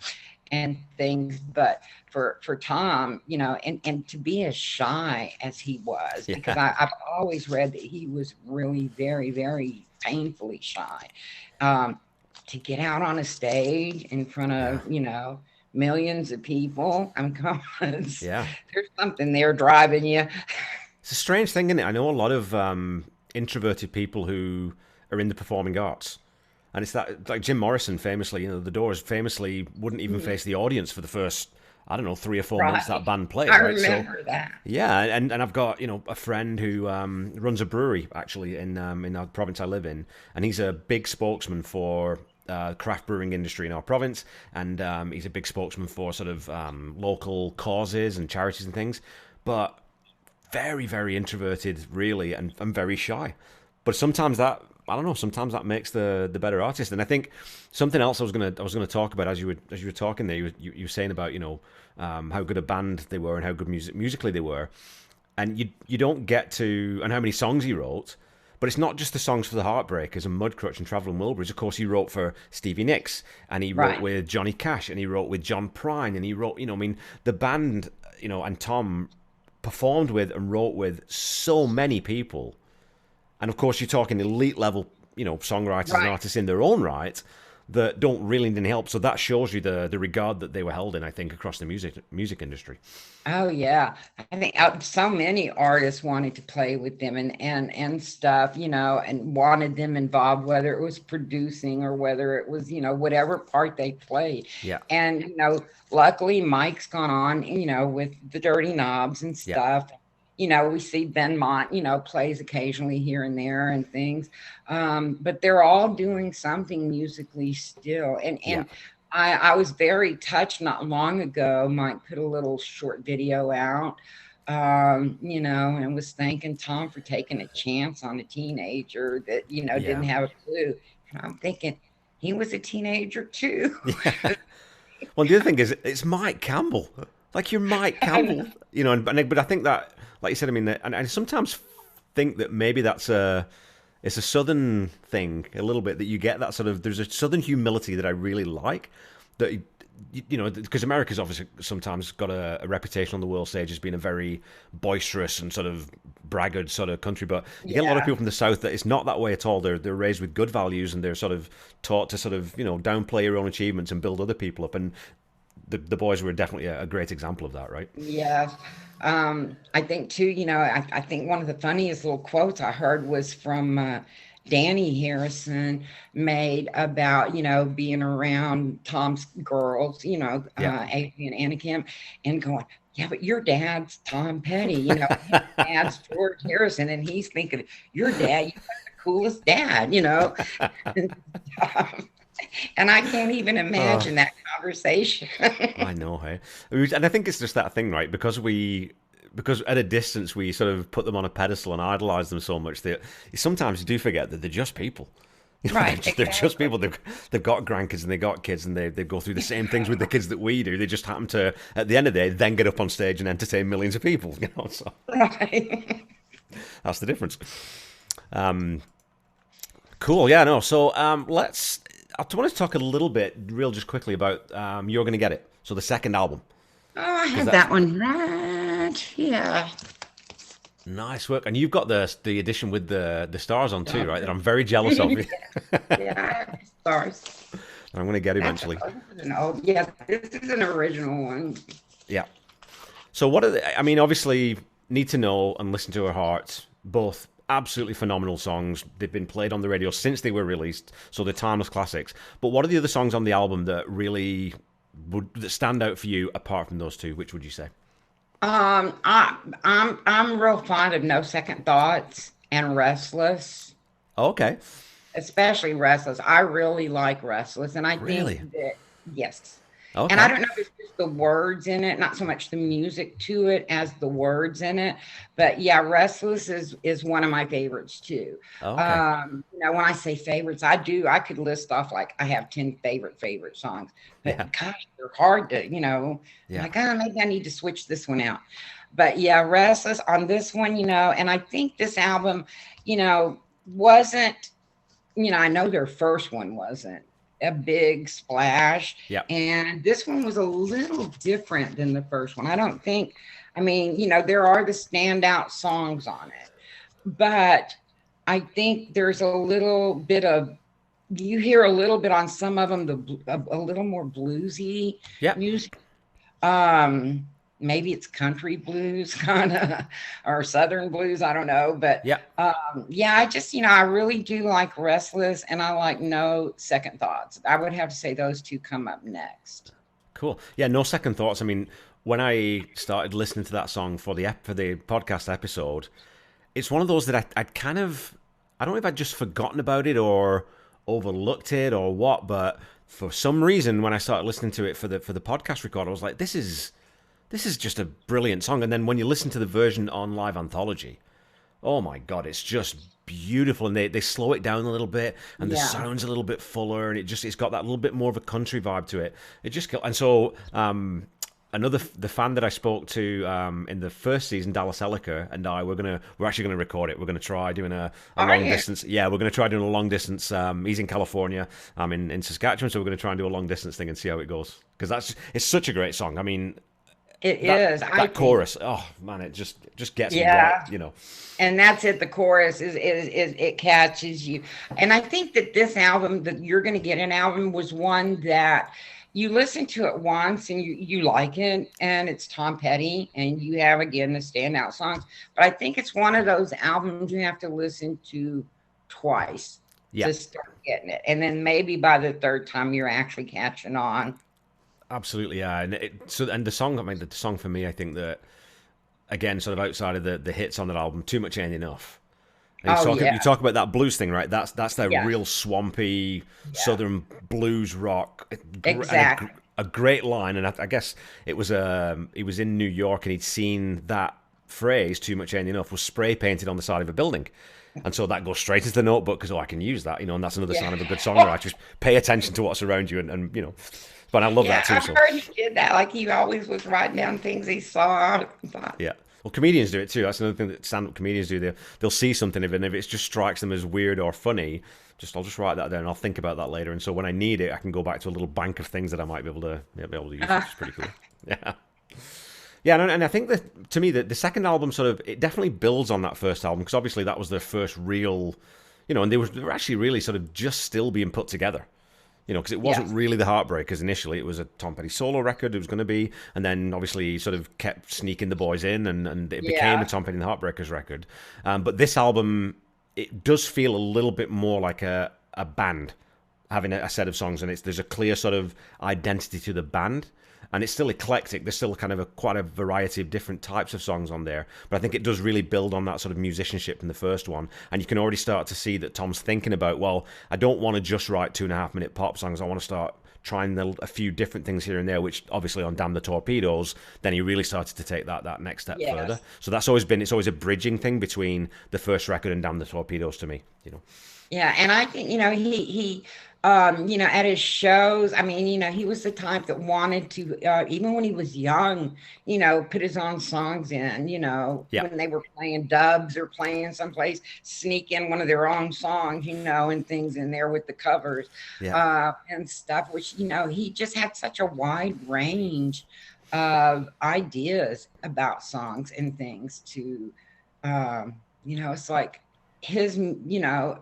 and things, but for Tom, and to be as shy as he was, because yeah, I've always read that he was really very, very painfully shy. Um, to get out on a stage in front yeah, of, millions of people. I mean, come on, yeah. there's something there driving you. It's a strange thing, isn't it? I know a lot of introverted people who are in the performing arts. And it's that, like Jim Morrison famously, the Doors famously wouldn't even face the audience for the first, I don't know, 3 or 4 months that Right. band played, I right? So, remember that. yeah, and I've got, a friend who runs a brewery, actually, in the province I live in. And he's a big spokesman for craft brewing industry in our province. And he's a big spokesman for sort of local causes and charities and things. But very, very introverted, really, and very shy. But sometimes that I don't know. Sometimes that makes the better artist. And I think something else I was gonna talk about as you were talking there. You were saying about how good a band they were and how good musically they were, and you don't get to and how many songs he wrote. But it's not just the songs for the Heartbreakers and Mudcrutch and Traveling Wilburys. Of course, he wrote for Stevie Nicks and he wrote Right. with Johnny Cash and he wrote with John Prine and he wrote, I mean, the band, and Tom performed with and wrote with so many people. And of course, you're talking elite level, songwriters and Right. artists in their own right that don't really need any help. So that shows you the regard that they were held in, I think, across the music industry. Oh yeah, I think so many artists wanted to play with them and stuff, and wanted them involved, whether it was producing or whether it was, whatever part they played. Yeah, And luckily Mike's gone on, with the Dirty Knobs and yeah, stuff. We see Ben Mont, plays occasionally here and there and things. But they're all doing something musically still. And yeah. and I was very touched not long ago. Mike put a little short video out, and was thanking Tom for taking a chance on a teenager that, didn't Yeah. have a clue. And I'm thinking, he was a teenager too. Yeah. Well, the other thing is, it's Mike Campbell. Like you're Mike I know. Campbell, but I think that, like you said, I mean, and I sometimes think that maybe it's a southern thing a little bit that you get that sort of there's a southern humility that I really like that because America's obviously sometimes got a reputation on the world stage as being a very boisterous and sort of braggart sort of country, but you get a lot of Yeah. people from the south that it's not that way at all. They're raised with good values and they're sort of taught to sort of downplay your own achievements and build other people up, and the boys were definitely a great example of that, right? Yes. I think too, I think one of the funniest little quotes I heard was from Danny Harrison made about, being around Tom's girls, Yeah. Adrian and Anakim, and going, yeah, but your dad's Tom Petty, his dad's George Harrison, and he's thinking, your dad, you got the coolest dad, and I can't even Oh, imagine that conversation. I know, hey. And I think it's just that thing, right? Because at a distance we sort of put them on a pedestal and idolize them so much that you sometimes do forget that they're just people. Right, They're just exactly. people. They've got grandkids and they got kids and they go through the same things with the kids that we do. They just happen to, at the end of the day, then get up on stage and entertain millions of people. So Right. that's the difference. Um, cool, yeah, no. So I want to talk a little bit, real just quickly about You're Gonna Get It. So the second album, Oh, I because have that's that one right here. Nice work. And you've got the edition with the stars on too, right? That Stars. I'm very jealous of. Yeah, I have stars. I'm going to get That's eventually. this is an old. Yeah, this is an original one. Yeah. So what are I mean, obviously, Need to Know and Listen to Her Heart, both absolutely phenomenal songs. They've been played on the radio since they were released, so they're timeless classics. But what are the other songs on the album that really that stand out for you apart from those two? Which would you say? I'm real fond of No Second Thoughts and Restless, Oh, okay. especially Restless. I really like Restless, and I think Really? that yes. And I Okay. don't know if it's just the words in it, not so much the music to it as the words in it. But yeah, Restless is one of my favorites too. Oh, okay. When I say favorites, I could list off like I have 10 favorite songs, Yeah. but gosh, they're hard to, I'm Yeah. like, maybe I need to switch this one out. But yeah, Restless on this one, and I think this album, wasn't, I know their first one wasn't a big splash. Yeah. And this one was a little different than the first one. I don't think, I mean, there are the standout songs on it, but I think there's a little bit of, you hear a little bit on some of them, a little more bluesy Yeah. music. Maybe it's country blues kind of or southern blues, I don't know, but Yeah. yeah, I just, I really do like Restless and I like No Second Thoughts. I would have to say those two come up next. Cool. Yeah. No second thoughts. I mean, when I started listening to that song for the podcast episode, it's one of those that I'd kind of, I don't know if I'd just forgotten about it or overlooked it or what, but for some reason when I started listening to it for the podcast record, I was like, this is just a brilliant song. And then when you listen to the version on Live Anthology, oh my god, it's just beautiful. And they slow it down a little bit, and the Yeah. sound's a little bit fuller, and it's got that little bit more of a country vibe to it. It just and so the fan that I spoke to in the first season, Dallas Elliker, and we're actually gonna record it. We're gonna try doing a Are long you? distance. Yeah, we're gonna try doing a long distance. He's in California. I'm in Saskatchewan, so we're gonna try and do a long distance thing and see how it goes. Because it's such a great song. I mean, It that is. I that think, chorus, oh man, it just gets me right. yeah. You know. And that's it. The chorus is it catches you. And I think that this album that you're going to get an album was one that you listen to it once and you like it, and it's Tom Petty, and you have again the standout songs. But I think it's one of those albums you have to listen to twice Yeah, to start getting it, and then maybe by the third time you're actually catching on. absolutely. Yeah, and the song. I mean, the song for me, I think that again, sort of outside of the hits on that album, Too Much Ain't Enough. And Oh you yeah, talk about that blues thing, right? That's that yeah, real swampy yeah, southern blues rock, exactly. a great line. And I guess it was he was in New York and he'd seen that phrase "Too much ain't enough" was spray painted on the side of a building, and so that goes straight into the notebook because I can use that, and that's another sign of a good Yeah. songwriter. Just pay attention to what's around you, and. But I love Yeah, that too. I've So heard he did that. Like he always was writing down things he saw. yeah. Well, comedians do it too. That's another thing that stand-up comedians do. They'll see something, and if it just strikes them as weird or funny, I'll just write that down and I'll think about that later. And so when I need it, I can go back to a little bank of things that I might be able to use, which is pretty cool. Yeah, yeah, and I think that to me the second album sort of it definitely builds on that first album because obviously that was their first real, and they were actually really sort of just still being put together. Because it wasn't Yes. really the Heartbreakers initially. It was a Tom Petty solo record. It was going to be, and then obviously he sort of kept sneaking the boys in, and it became a Yeah. Tom Petty and the Heartbreakers record. But this album, it does feel a little bit more like a band having a set of songs, and there's a clear sort of identity to the band. And it's still eclectic. There's still kind of quite a variety of different types of songs on there. But I think it does really build on that sort of musicianship in the first one. And you can already start to see that Tom's thinking about, well, I don't want to just write 2.5 minute pop songs. I want to start trying a few different things here and there, which obviously on Damn the Torpedoes, then he really started to take that next step further. Yes. So it's always a bridging thing between the first record and Damn the Torpedoes to me. Yeah, and I think at his shows, I mean, he was the type that wanted to, even when he was young, put his own songs in. Yeah. When they were playing dubs or playing someplace, sneak in one of their own songs, and things in there with the covers, Yeah. and stuff. Which he just had such a wide range of ideas about songs and things It's like his,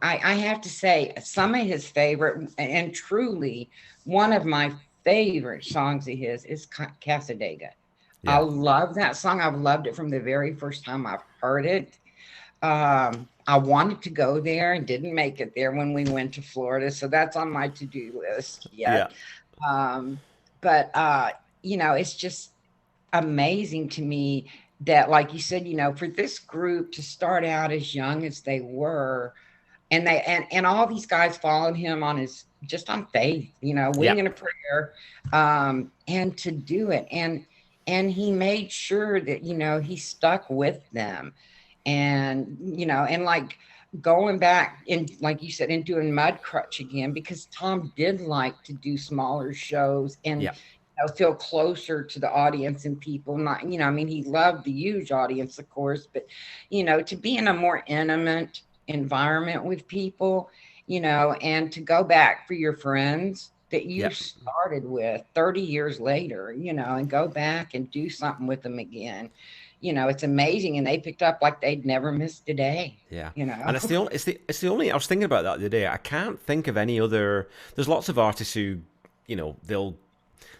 I have to say some of his favorite and truly one of my favorite songs of his is Casadega. I Yeah. love that song. I've loved it from the very first time I've heard it. I wanted to go there and didn't make it there when we went to Florida, so that's on my to-do list Yeah. yet. Um, but it's just amazing to me that, like you said, for this group to start out as young as they were, and and all these guys followed him on his just on faith, Yeah. wing and a prayer, and to do it, and he made sure that he stuck with them, and like going back in, like you said, and doing Mud Crutch again, because Tom did like to do smaller shows and Yeah. feel closer to the audience and people. Not, I mean, he loved the huge audience, of course, but to be in a more intimate environment with people, and to go back for your friends that you Yeah. started with 30 years later, and go back and do something with them again. It's amazing. And they picked up like they'd never missed a day, Yeah, you know. and it's the only. I was thinking about that the other day. I can't think of any other. There's lots of artists who, they'll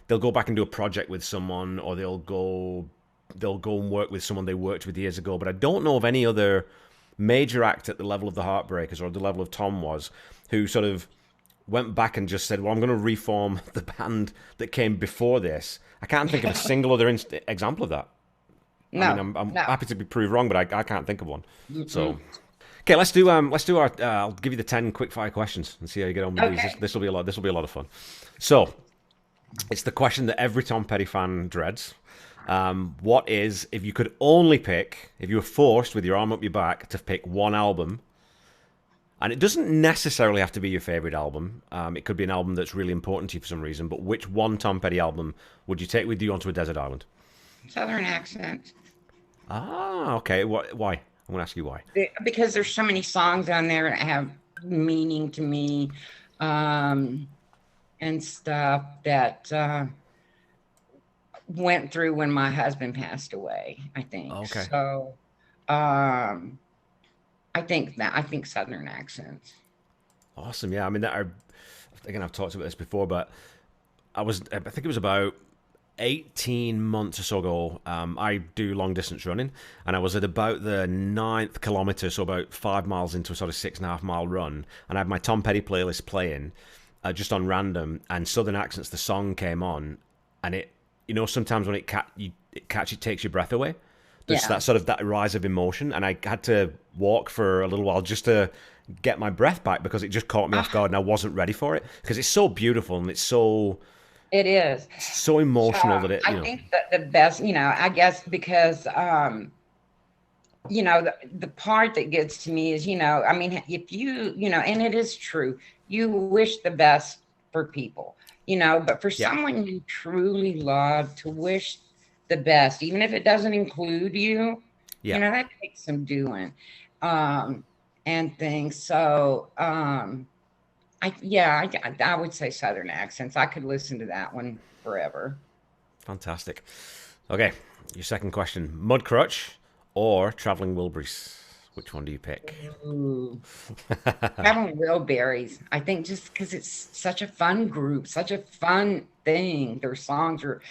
go back and do a project with someone, or they'll go and work with someone they worked with years ago. But I don't know of any other major act at the level of the Heartbreakers or the level of Tom was, who sort of went back and just said, "Well, I'm going to reform the band that came before this." I can't think of a single other example of that. I mean, No, I'm no. happy to be proved wrong, but I can't think of one. Mm-mm. So, okay, let's do our. I'll give you the 10 quick fire questions and see how you get on with these. Okay. This will be a lot. This will be a lot of fun. So, it's the question that every Tom Petty fan dreads. What is, if you could only pick, if you were forced with your arm up your back to pick one album, and it doesn't necessarily have to be your favorite album. It could be an album that's really important to you for some reason. But which one Tom Petty album would you take with you onto a desert island? Southern accent. Ah, okay. Why? I'm going to ask you why. Because there's so many songs on there that have meaning to me, um, and stuff that went through when my husband passed away, I think. Okay. So um, I think Southern accents. Awesome. Yeah. I mean, again, I've talked about this before, but I think it was about 18 months or so ago. I do long distance running, and I was at about the ninth kilometer, so about 5 miles into a sort of 6.5 mile run, and I had my Tom Petty playlist playing, just on random, and Southern Accents, the song came on, and sometimes when it takes your breath away. There's Yeah. that sort of that rise of emotion, and I had to walk for a little while just to get my breath back because it just caught me off Ah, guard, and I wasn't ready for it because it's so beautiful and it's it is. so emotional that I think that the best, I guess because the part that gets to me is, I mean, if and it is true, you wish the best for people, but for yeah, someone you truly love to wish the best, even if it doesn't include you, yeah, that takes some doing, um, and things. So, yeah, I would say Southern accents. I could listen to that one forever. fantastic. Okay, your second question: Mudcrutch or Traveling Wilburys? Which one do you pick? Ooh. Traveling Wilburys, I think just because it's such a fun group, such a fun thing. Their songs are,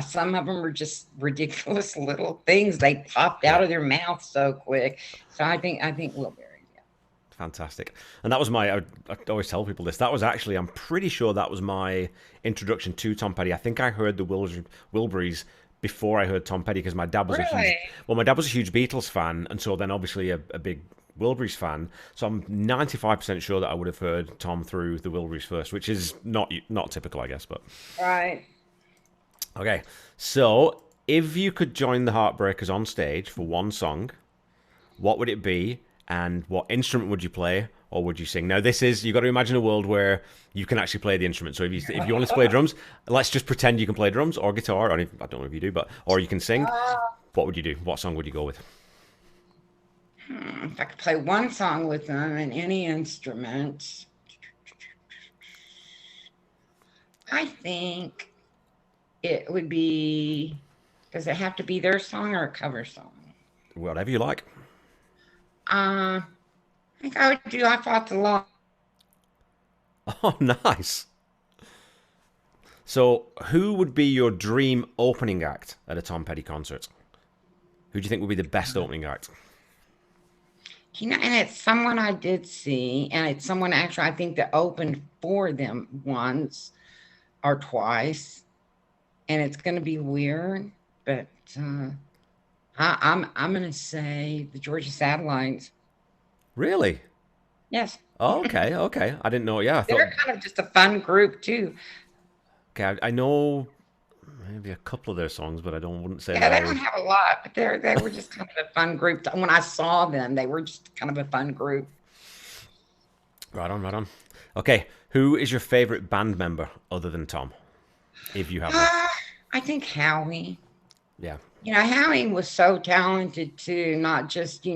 some of them are just ridiculous little things. They popped out Yeah, of their mouth so quick. So I think Wilburys, yeah. fantastic. And that was I always tell people this. That was actually, I'm pretty sure that was my introduction to Tom Petty. I think I heard the Wilburys before I heard Tom Petty because Really? my dad was a huge Beatles fan, and so then obviously a big Wilburys fan. So I'm 95% sure that I would have heard Tom through the Wilburys first, which is not typical, I guess. But Right. okay, so if you could join the Heartbreakers on stage for one song, what would it be, and what instrument would you play, or would you sing? Now, this is, you got to imagine a world where you can actually play the instrument. So if you want to play drums, let's just pretend you can play drums or guitar. Or I don't know if you do, but or you can sing. What would you do? What song would you go with? If I could play one song with them in any instrument, I think it would be, does it have to be their song or a cover song? Whatever you like. I think I would do I Fought the Law. Oh, nice. So, who would be your dream opening act at a Tom Petty concert? Who do you think would be the best opening act? And it's someone I did see, and it's someone actually I think that opened for them once or twice, and it's going to be weird, but I'm going to say the Georgia Satellites. Really? Yes, Oh, okay, okay. I didn't know. Yeah, I thought. they're kind of just a fun group too. Okay, I know maybe a couple of their songs, but wouldn't say Yeah, that they I don't would. have a lot, but they were just kind of a fun group. When I saw them, they were just kind of a fun group. Right on, right on. Okay, who is your favorite band member other than Tom, if you have one? I think Howie. Yeah, Howie was so talented too, not just,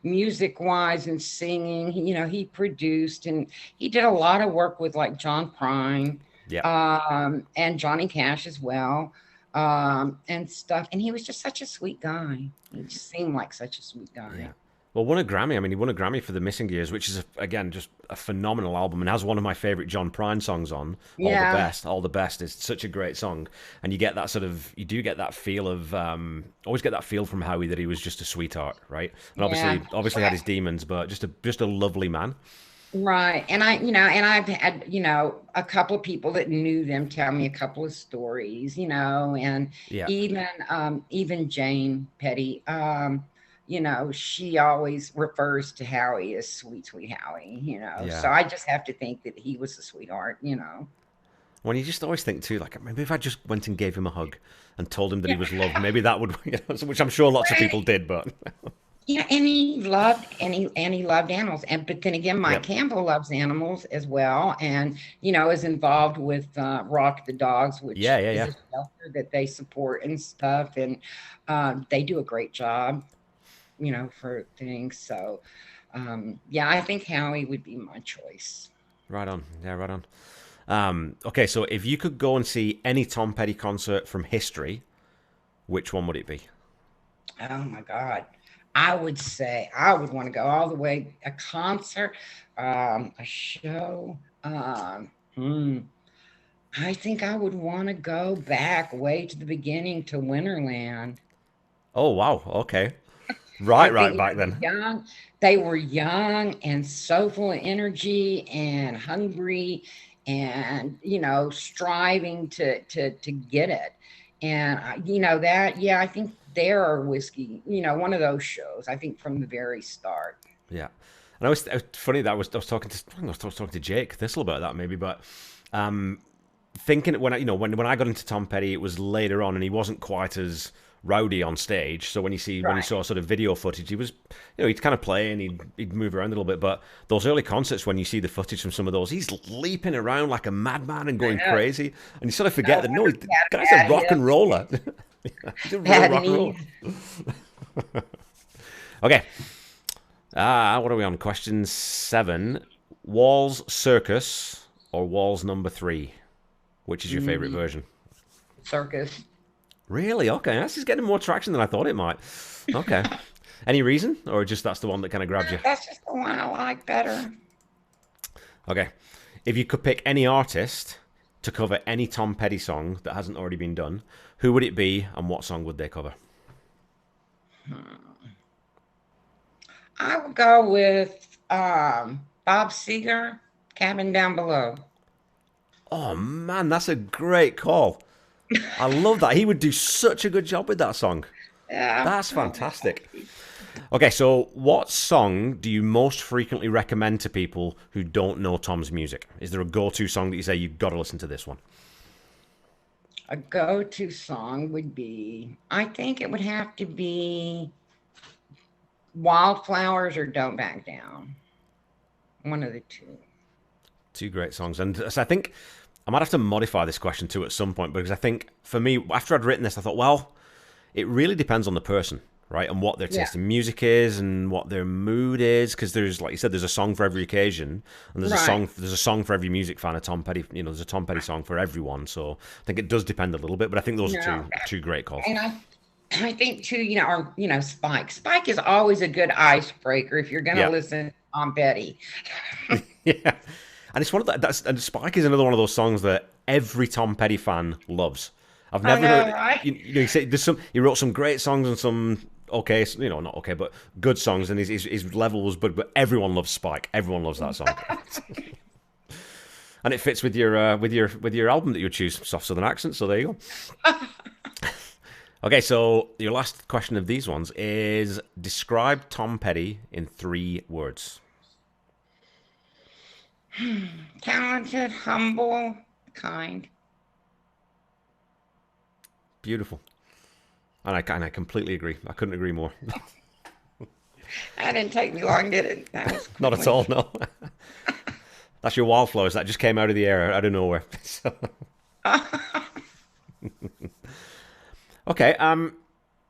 music wise and singing. He produced and he did a lot of work with like John Prine, yeah, and Johnny Cash as well, and stuff. And he was just such a sweet guy. He just seemed like such a sweet yeah. guy. Well, won a Grammy. I mean, he won a Grammy for The Missing Years, which is, again, just a phenomenal album and has one of my favorite John Prine songs on. All the Yeah, Best. All the Best is such a great song. And you get that you do get that feel of, always get that feel from Howie that he was just a sweetheart, right? And yeah. obviously had his demons, but just a lovely man. Right. And I've had, a couple of people that knew them tell me a couple of stories, and Yeah, even Jane Petty, she always refers to Howie as sweet, sweet Howie. yeah. So I just have to think that he was a sweetheart. When you just always think too, like maybe if I just went and gave him a hug and told him that he Yeah. was loved, maybe that would, which I'm sure lots of people Right. did, but Yeah, and he loved animals. But then again, yeah, Mike Campbell loves animals as well, and is involved with Rock the Dogs, yeah, which yeah, is yeah. a shelter that they support and stuff, and they do a great job, for things. So, yeah, I think Howie would be my choice. Right on, yeah, right on. Okay, so if you could go and see any Tom Petty concert from history, which one would it be? Oh my God. I would say I would want to go all the way a concert, a show. I think I would want to go back way to the beginning to Winterland. Oh wow, okay, I right think back then. they were young and so full of energy and hungry and striving to get it. And that, yeah, I think there are whiskey, one of those shows, I think from the very start. Yeah, and it was funny that I was talking to I think I was talking to Jake Thistle about that maybe, but um, thinking when I when I got into Tom Petty, it was later on, and he wasn't quite as rowdy on stage. So when you Right. saw sort of video footage, he was he'd kind of play and he'd move around a little bit. But those early concerts, when you see the footage from some of those, he's leaping around like a madman and I going know. crazy, and you sort of No forget that no, wonder the he had guy's a bad rock and hips, roller. He's a real bad rock and roller. knees. Okay, what are we on? Question 7. Walls Circus or Walls Number 3? Which is your favorite Mm, version? circus. Really? Okay, this is getting more traction than I thought it might. Okay. Any reason, or just that's the one that kind of grabs you? That's just the one I like better. Okay. If you could pick any artist to cover any Tom Petty song that hasn't already been done, who would it be, and what song would they cover? I would go with Bob Seger, Cabin Down Below. Oh man, that's a great call. I love that. He would do such a good job with that song. Yeah. That's fantastic. Okay, so what song do you most frequently recommend to people who don't know Tom's music? Is there a go-to song that you say you've got to listen to this one? A go-to song would be, I think it would have to be Wildflowers or Don't Back Down. One of the two. Two great songs. And so I think I might have to modify this question too at some point, because I think for me, after I'd written this, I thought, well, it really depends on the person, right? And what their Yeah. taste in music is and what their mood is. Because there's, like you said, there's a song for every occasion, and Right. there's a song for every music fan. A Tom Petty, there's a Tom Petty song for everyone. So I think it does depend a little bit, but I think those are No. two great calls. And I think too, Spike. Spike is always a good icebreaker if you're going to Yeah. listen to Tom Petty. Yeah. And it's one of and Spike is another one of those songs that every Tom Petty fan loves. I've I never know, heard, right? he said he wrote some great songs and some okay, not okay, but good songs, and his level was good, but everyone loves Spike. Everyone loves that song. And it fits with your album that you choose, Soft Southern Accent, so there you go. Okay, so your last question of these ones is describe Tom Petty in 3 words. Talented, humble, kind. Beautiful. And I completely agree. I couldn't agree more. That didn't take me long, did it? That was Not at all, no. That's your wildflowers that just came out of the air, out of nowhere. Okay,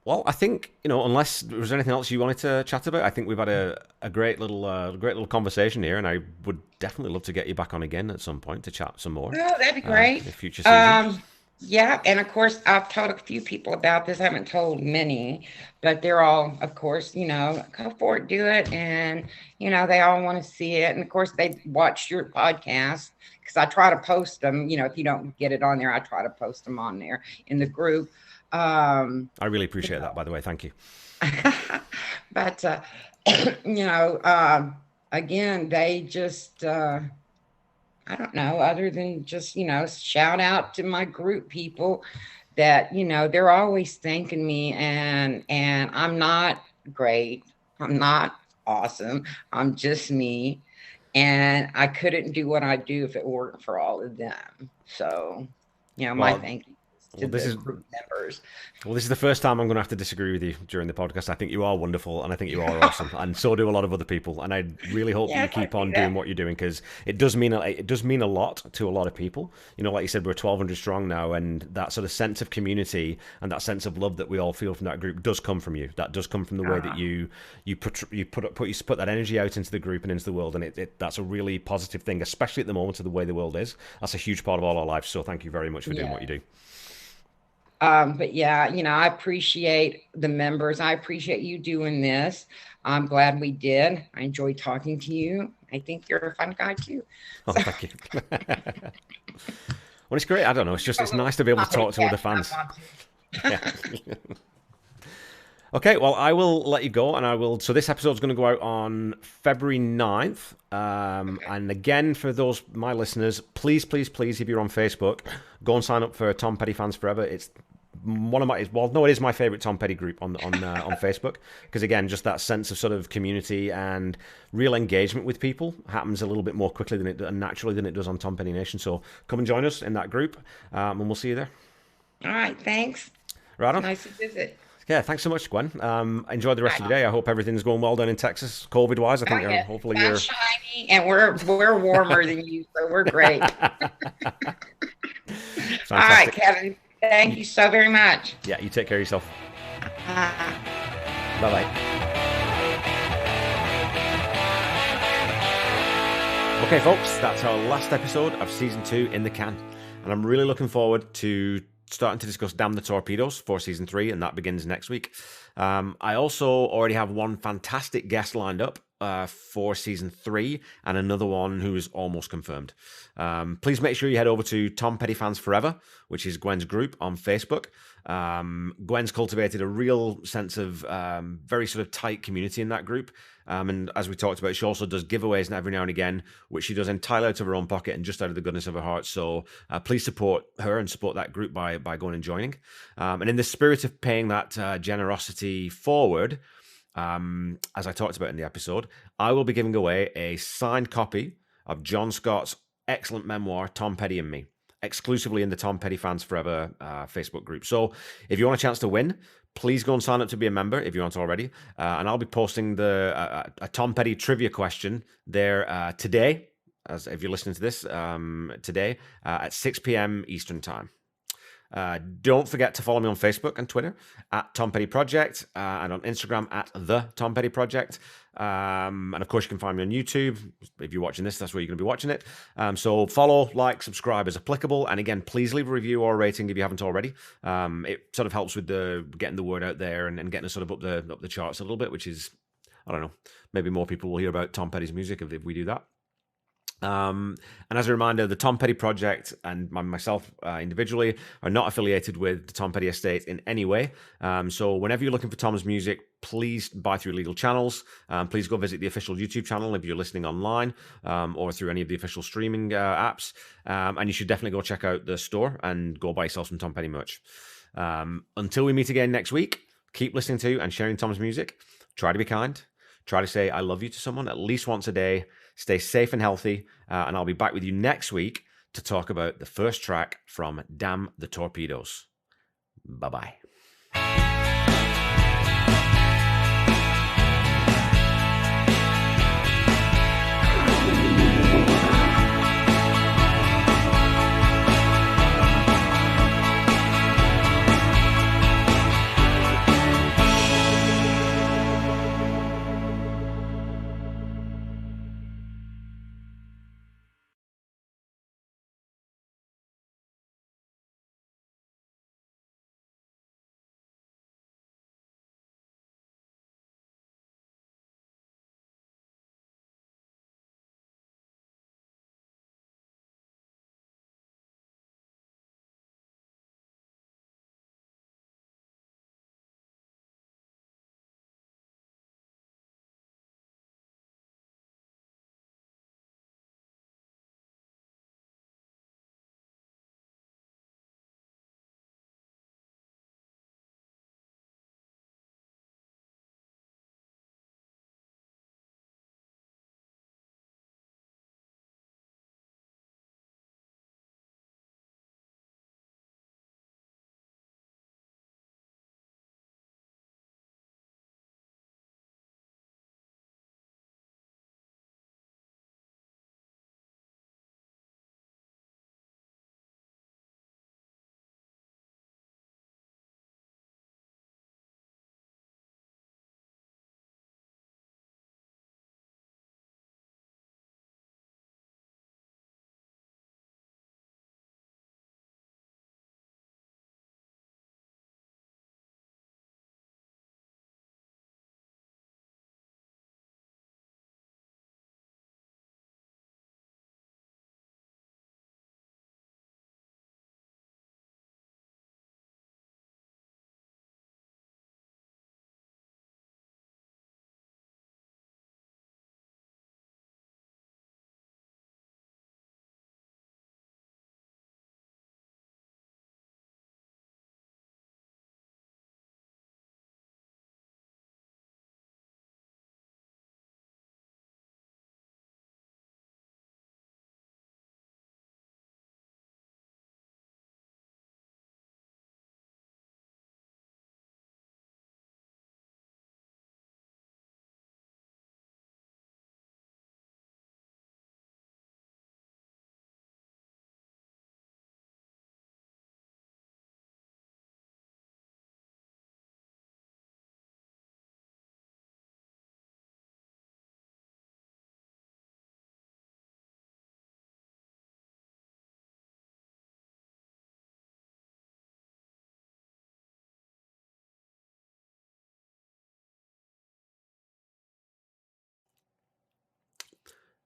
well, I think, unless there was anything else you wanted to chat about, I think we've had a great little conversation here, and I would definitely love to get you back on again at some point to chat some more. Oh, that'd be great. In future seasons. Yeah, and of course, I've told a few people about this. I haven't told many, but they're all, of course, go for it, do it, and they all want to see it. And of course, they watch your podcast because I try to post them. If you don't get it on there, I try to post them on there in the group. I really appreciate that, by the way. Thank you. But again, they just. I don't know, other than just, shout out to my group people that, they're always thanking me and I'm not great. I'm not awesome. I'm just me. And I couldn't do what I do if it weren't for all of them. So, my thank you to the group members. Well, this is the first time I'm going to have to disagree with you during the podcast. I think you are wonderful, and I think you are awesome, and so do a lot of other people. And I really hope you keep on doing what you're doing, because it does mean a lot to a lot of people. Like you said, we're 1,200 strong now, and that sort of sense of community and that sense of love that we all feel from that group does come from you. That does come from the way that you put that energy out into the group and into the world, and that's a really positive thing, especially at the moment of the way the world is. That's a huge part of all our lives. So thank you very much for doing what you do. But yeah, I appreciate the members. I appreciate you doing this. I'm glad we did. I enjoyed talking to you. I think you're a fun guy too. Oh, thank you. Well, it's great. I don't know. It's nice to be able to talk to other fans. Yeah. Okay, well, I will let you go, and so this episode is going to go out on February 9th. And again, for my listeners, please, if you're on Facebook, go and sign up for Tom Petty Fans Forever. It's it is my favorite Tom Petty group on Facebook, because again, just that sense of sort of community and real engagement with people happens a little bit more quickly and naturally than it does on Tom Petty Nation. So come and join us in that group, and we'll see you there. All right, thanks. Right on. Nice to visit. Yeah, thanks so much, Gwen. Enjoy the rest of the day. I hope everything's going well down in Texas, COVID-wise. I think hopefully you're shiny, and we're warmer than you, so we're great. All right, Kevin. Thank you so very much. Yeah, you take care of yourself. Bye-bye. Okay, folks, that's our last episode of Season 2 in the can. And I'm really looking forward to starting to discuss Damn the Torpedoes for Season 3, and that begins next week. I also already have one fantastic guest lined up for Season 3, and another one who is almost confirmed. Please make sure you head over to Tom Petty Fans Forever, which is Gwen's group on Facebook. Gwen's cultivated a real sense of very sort of tight community in that group. And as we talked about, she also does giveaways every now and again, which she does entirely out of her own pocket and just out of the goodness of her heart. So please support her and support that group by going and joining. And in the spirit of paying that generosity forward, as I talked about in the episode, I will be giving away a signed copy of John Scott's excellent memoir, Tom Petty and Me, exclusively in the Tom Petty Fans Forever Facebook group. So if you want a chance to win, please go and sign up to be a member if you aren't already. And I'll be posting a Tom Petty trivia question there today, as if you're listening to this today, at 6 p.m. Eastern Time. Don't forget to follow me on Facebook and Twitter at Tom Petty Project, and on Instagram at The Tom Petty Project. And of course, you can find me on YouTube. If you're watching this, that's where you're going to be watching it. So follow, like, subscribe as applicable. And again, please leave a review or a rating if you haven't already. It sort of helps with getting the word out there and getting us sort of up the charts a little bit, which is, I don't know, maybe more people will hear about Tom Petty's music if we do that. And as a reminder, the Tom Petty Project and myself individually are not affiliated with the Tom Petty Estate in any way. So whenever you're looking for Tom's music, please buy through legal channels. Please go visit the official YouTube channel if you're listening online, or through any of the official streaming apps. And you should definitely go check out the store and go buy yourself some Tom Petty merch. Until we meet again next week, keep listening to and sharing Tom's music. Try to be kind. Try to say I love you to someone at least once a day. Stay safe and healthy, and I'll be back with you next week to talk about the first track from Damn the Torpedoes. Bye-bye.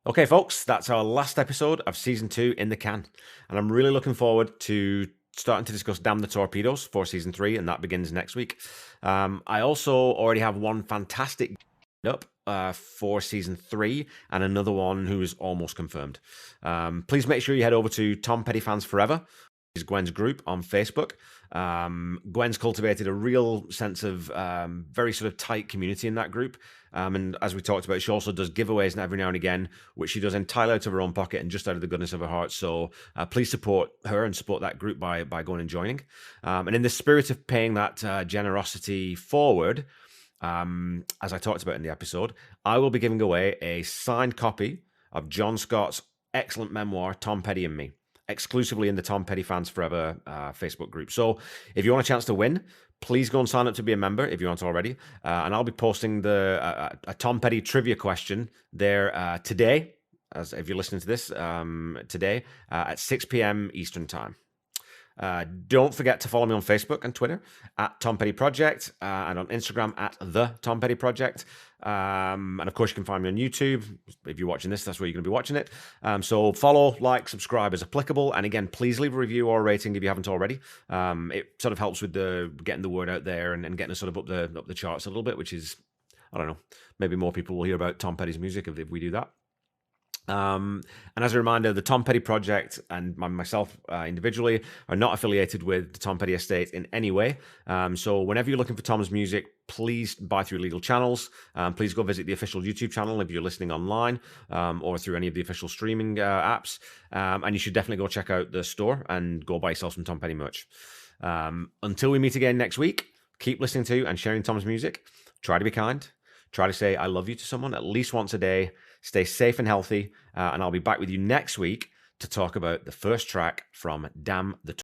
Okay, folks, that's our last episode of Season 2 in the can. And I'm really looking forward to starting to discuss Damn the Torpedoes for Season 3, and that begins next week. I also already have one fantastic up for Season 3 and another one who is almost confirmed. Please make sure you head over to Tom Petty Fans Forever, is Gwen's group on Facebook. Gwen's cultivated a real sense of very sort of tight community in that group. And as we talked about, she also does giveaways every now and again, which she does entirely out of her own pocket and just out of the goodness of her heart. So please support her and support that group by going and joining. And in the spirit of paying that generosity forward, as I talked about in the episode, I will be giving away a signed copy of John Scott's excellent memoir, Tom Petty and Me. exclusively in the Tom Petty Fans Forever Facebook group. So if you want a chance to win, please go and sign up to be a member if you aren't already. And I'll be posting a Tom Petty trivia question there today, as if you're listening to this today at 6 p.m. Eastern Time. Don't forget to follow me on Facebook and Twitter at Tom Petty Project and on Instagram at The Tom Petty Project. And of course, you can find me on YouTube. If you're watching this, that's where you're going to be watching it. So follow, like, subscribe as applicable. And again, please leave a review or a rating if you haven't already. It sort of helps with getting the word out there and getting us sort of up the charts a little bit, which is, I don't know, maybe more people will hear about Tom Petty's music if we do that. And as a reminder, the Tom Petty Project and myself individually are not affiliated with the Tom Petty Estate in any way. So whenever you're looking for Tom's music, please buy through legal channels. Please go visit the official YouTube channel if you're listening online or through any of the official streaming apps. And you should definitely go check out the store and go buy yourself some Tom Petty merch. Until we meet again next week, keep listening to and sharing Tom's music. Try to be kind. Try to say I love you to someone at least once a day. Stay safe and healthy, and I'll be back with you next week to talk about the first track from Damn the